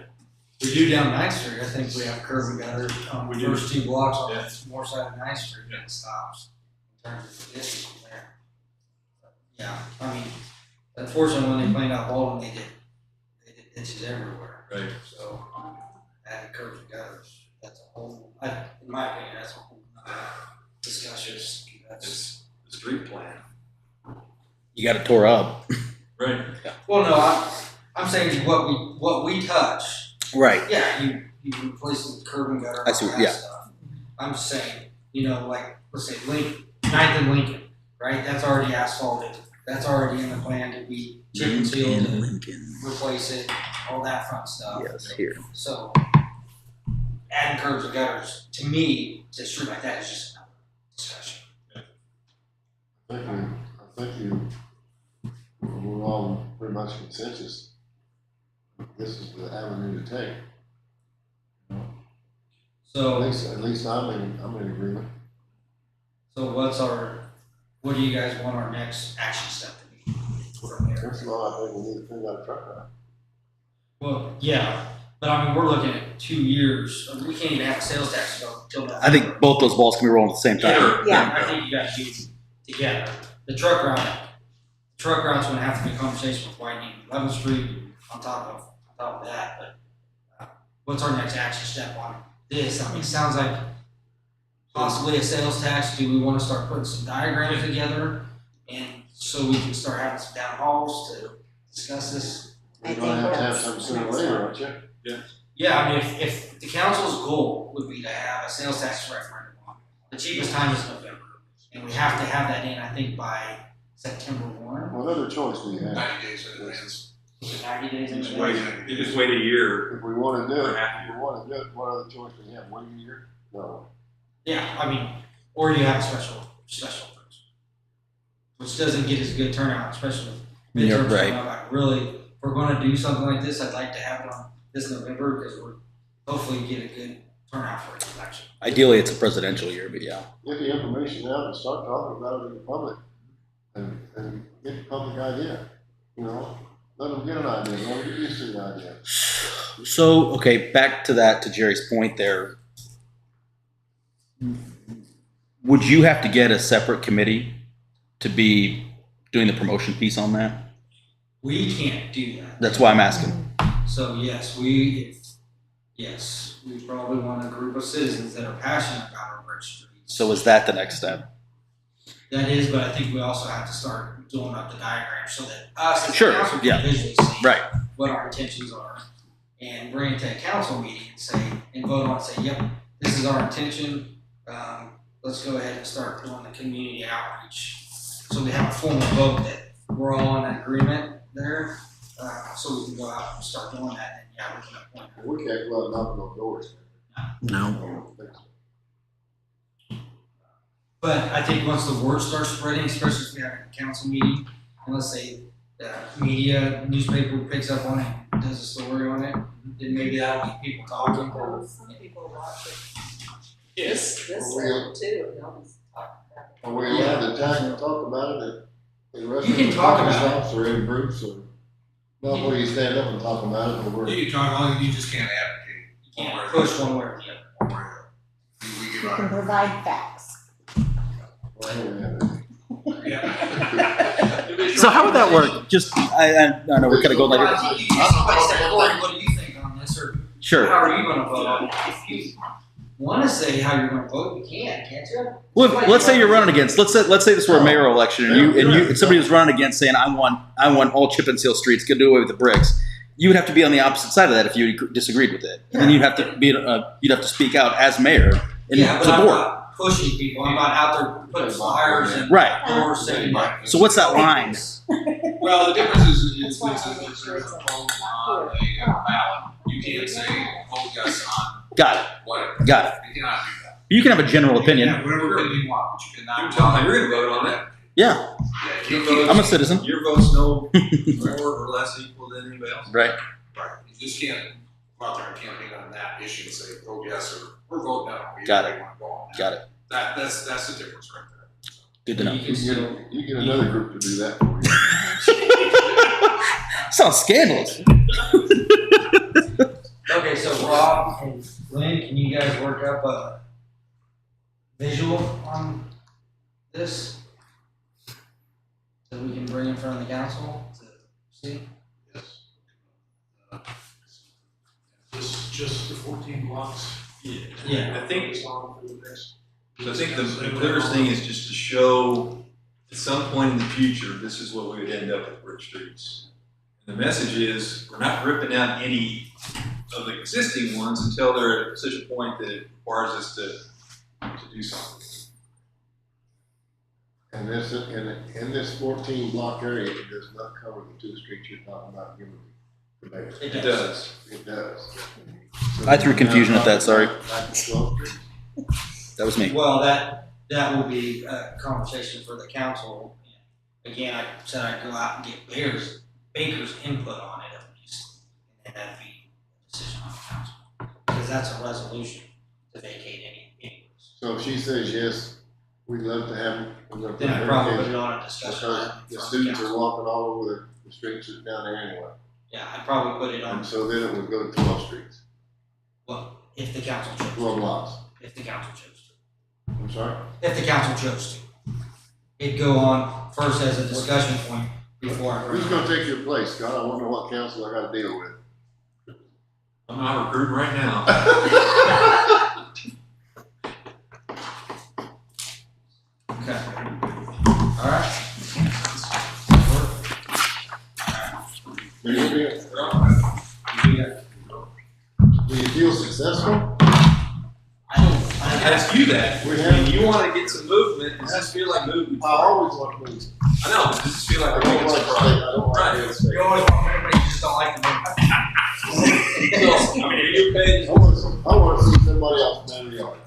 We do down Ninth Street, I think we have curb and gutter on We the do. first 2 blocks on Yeah. the north side of Ninth Street, and it stops in terms of the distance from there. Yeah, I mean, unfortunately, when they planed out Baldwin, they did ditches everywhere. Right. So, adding curbs and gutters, that's a whole, in my opinion, that's a whole discussion. That's, It's the street plan. You got it tore up. Right. well, no, I'm saying what we touch. Right. Yeah, you replace the curb and gutter. I see, all that yeah. stuff. I'm just saying, like, let's say Lincoln, 9th and Lincoln, right? That's already asphalted. That's already in the plan to be chip and sealed and Lincoln. replace it, all that fun stuff. Yes, here. So, adding curbs and gutters, to me, to a street like that is just another discussion. I think we're all pretty much consensus. This is the avenue to take. So, At least I'm in agreement. so what do you guys want our next action step to be from here? First of all, I think we need to figure out a truck route. Well, yeah, But I mean, we're looking at 2 years. We can't even have a sales tax until November. I think both those balls can be rolling at the same time. Yeah. I think you got to be together. The truck route's going to have to be a conversation with widening 11th Street on top of that. But what's our next action step on this? I mean, it sounds like possibly a sales tax. Do we want to start putting some diagrams together, and so we can start having some down halls to discuss this? I You're think gonna have to have that's some sooner or next later, step. aren't you? Yeah, I mean, if the council's goal would be to have a sales tax referendum on, the cheapest time is November, and we have to have that in, I think, by September 1. What other choice do you have? 90 days in advance. 90 days in Just advance. wait, you just wait a year. If we wanna do Or it, half a if we wanna do it, what other choice do you have? 1 year? No. Yeah, I mean, or you have a special first, which doesn't get as good turnout, especially with Yeah, midterms. right. Like really, if we're going to do something like this, I'd like to have it on this November because we're hopefully get a good turnout for the election. Ideally, it's a presidential year, but yeah. Get the information out and start talking about it in the public and get the public idea, you know? Let them get an idea, let them get used to the idea. So, okay, back to that, to Jerry's point there. Would you have to get a separate committee to be doing the promotion piece on that? We can't do that. That's why I'm asking. So yes, we probably want a group of citizens that are passionate about our bridge streets. So is that the next step? That is, but I think we also have to start doing up the diagram so that us as Sure, a council yeah. can visually see Right. what our intentions are and bring it to a council meeting and say, and vote on and say, yep, this is our intention. Let's go ahead and start doing the community outreach. So we have a formal vote that we're all in agreement there. So we can go out and start doing that, and yeah, we can appoint. We can't go out knocking on doors. I No. don't think so. But I think once the word starts spreading, especially if we have a council meeting, and let's say the media, newspaper picks up on it, and does a story on it, then maybe that'll get people talking. Well, some people watch it. Yes. This Well, too, and they'll just talk about it. Are we allowed to talk about it in You can talk about it. shops or in groups or? Not where you stand up and talk about it, but where. You can talk, all you just can't advocate. You can't push one way or the other. We You give can out. provide facts. So how would that work? Just, I know we're kind of going like, I think you can somebody say, Corey, what do you think on this, or sure. how are you gonna vote on it? If you wanna say how you're gonna vote, you can't you? Well, let's say you're running against. Let's say this were a mayoral election, and somebody was running against saying, "I want all chip and seal streets. Gonna do away with the bricks." You would have to be on the opposite side of that if you disagreed with it, and then you'd have to speak out as mayor and Yeah, but I'm support. not pushing people, I'm not out there putting flyers and Right. doors saying. So what's that line? Well, the difference is That's why I it's wanna make sure there's it's a not vote on clear. a ballot. You can't say, vote yes on Got it. whatever. Got it. You cannot do that. You can have a general opinion. Yeah, whatever opinion you want, but you You're cannot. telling me you're gonna vote on it. Yeah, Yeah, you can't. I'm a citizen. Your vote's no more or less equal than anybody else. Right. Right, you just can't go out there and campaign on that issue and say, vote yes or vote no. We Got it. really wanna go on that. Got it. That's the difference right there. So. Good to know. You can still, You get another group to do that for you. Sounds scandalous. okay, so Rob and Lynn, can you guys work up a visual on this? That we can bring in front of the council to see? Yes. Just the 14 blocks. Yeah. I think It's on for the next. So I think the clearest thing is just to show at some point in the future, this is what we would end up with brick streets. And the message is, we're not ripping out any of the existing ones until they're at such a point that it requires us to do something. And this, in this 14 block area, it does not cover the two streets you're talking about giving the mayor. It It does. It does. I threw confusion at that, sorry. Back to 12 streets. That was me. Well, that will be a conversation for the council. Again, I said I'd go out and get Baker's input on it at least, and that'd be a decision on the council. Because that's a resolution to vacate any. So if she says yes, we'd love to have, we're gonna put Then I probably barricades would want to discuss because that. the students are walking all over the streets down there anyway. Yeah, I'd probably put it on, And so then it would go to 12 streets, well, if the council chose 12 to. lots. If the council chose I'm sorry? to. If the council chose to. It'd go on first as a discussion point before I. Who's gonna take your place, Scott? I wonder what council I gotta deal with. I'm not recruiting right now. Okay. All right. Do you feel, Yeah. do you feel successful? I don't. I ask you that. We I have- mean, you want to get some movement. Does this feel like movement? I always want to move. I know. Does this feel I like don't we're making like some to stay, progress? I don't like to stay. You always want everybody, you just don't like the So, I mean, are you okay? I want to see somebody else man the yard.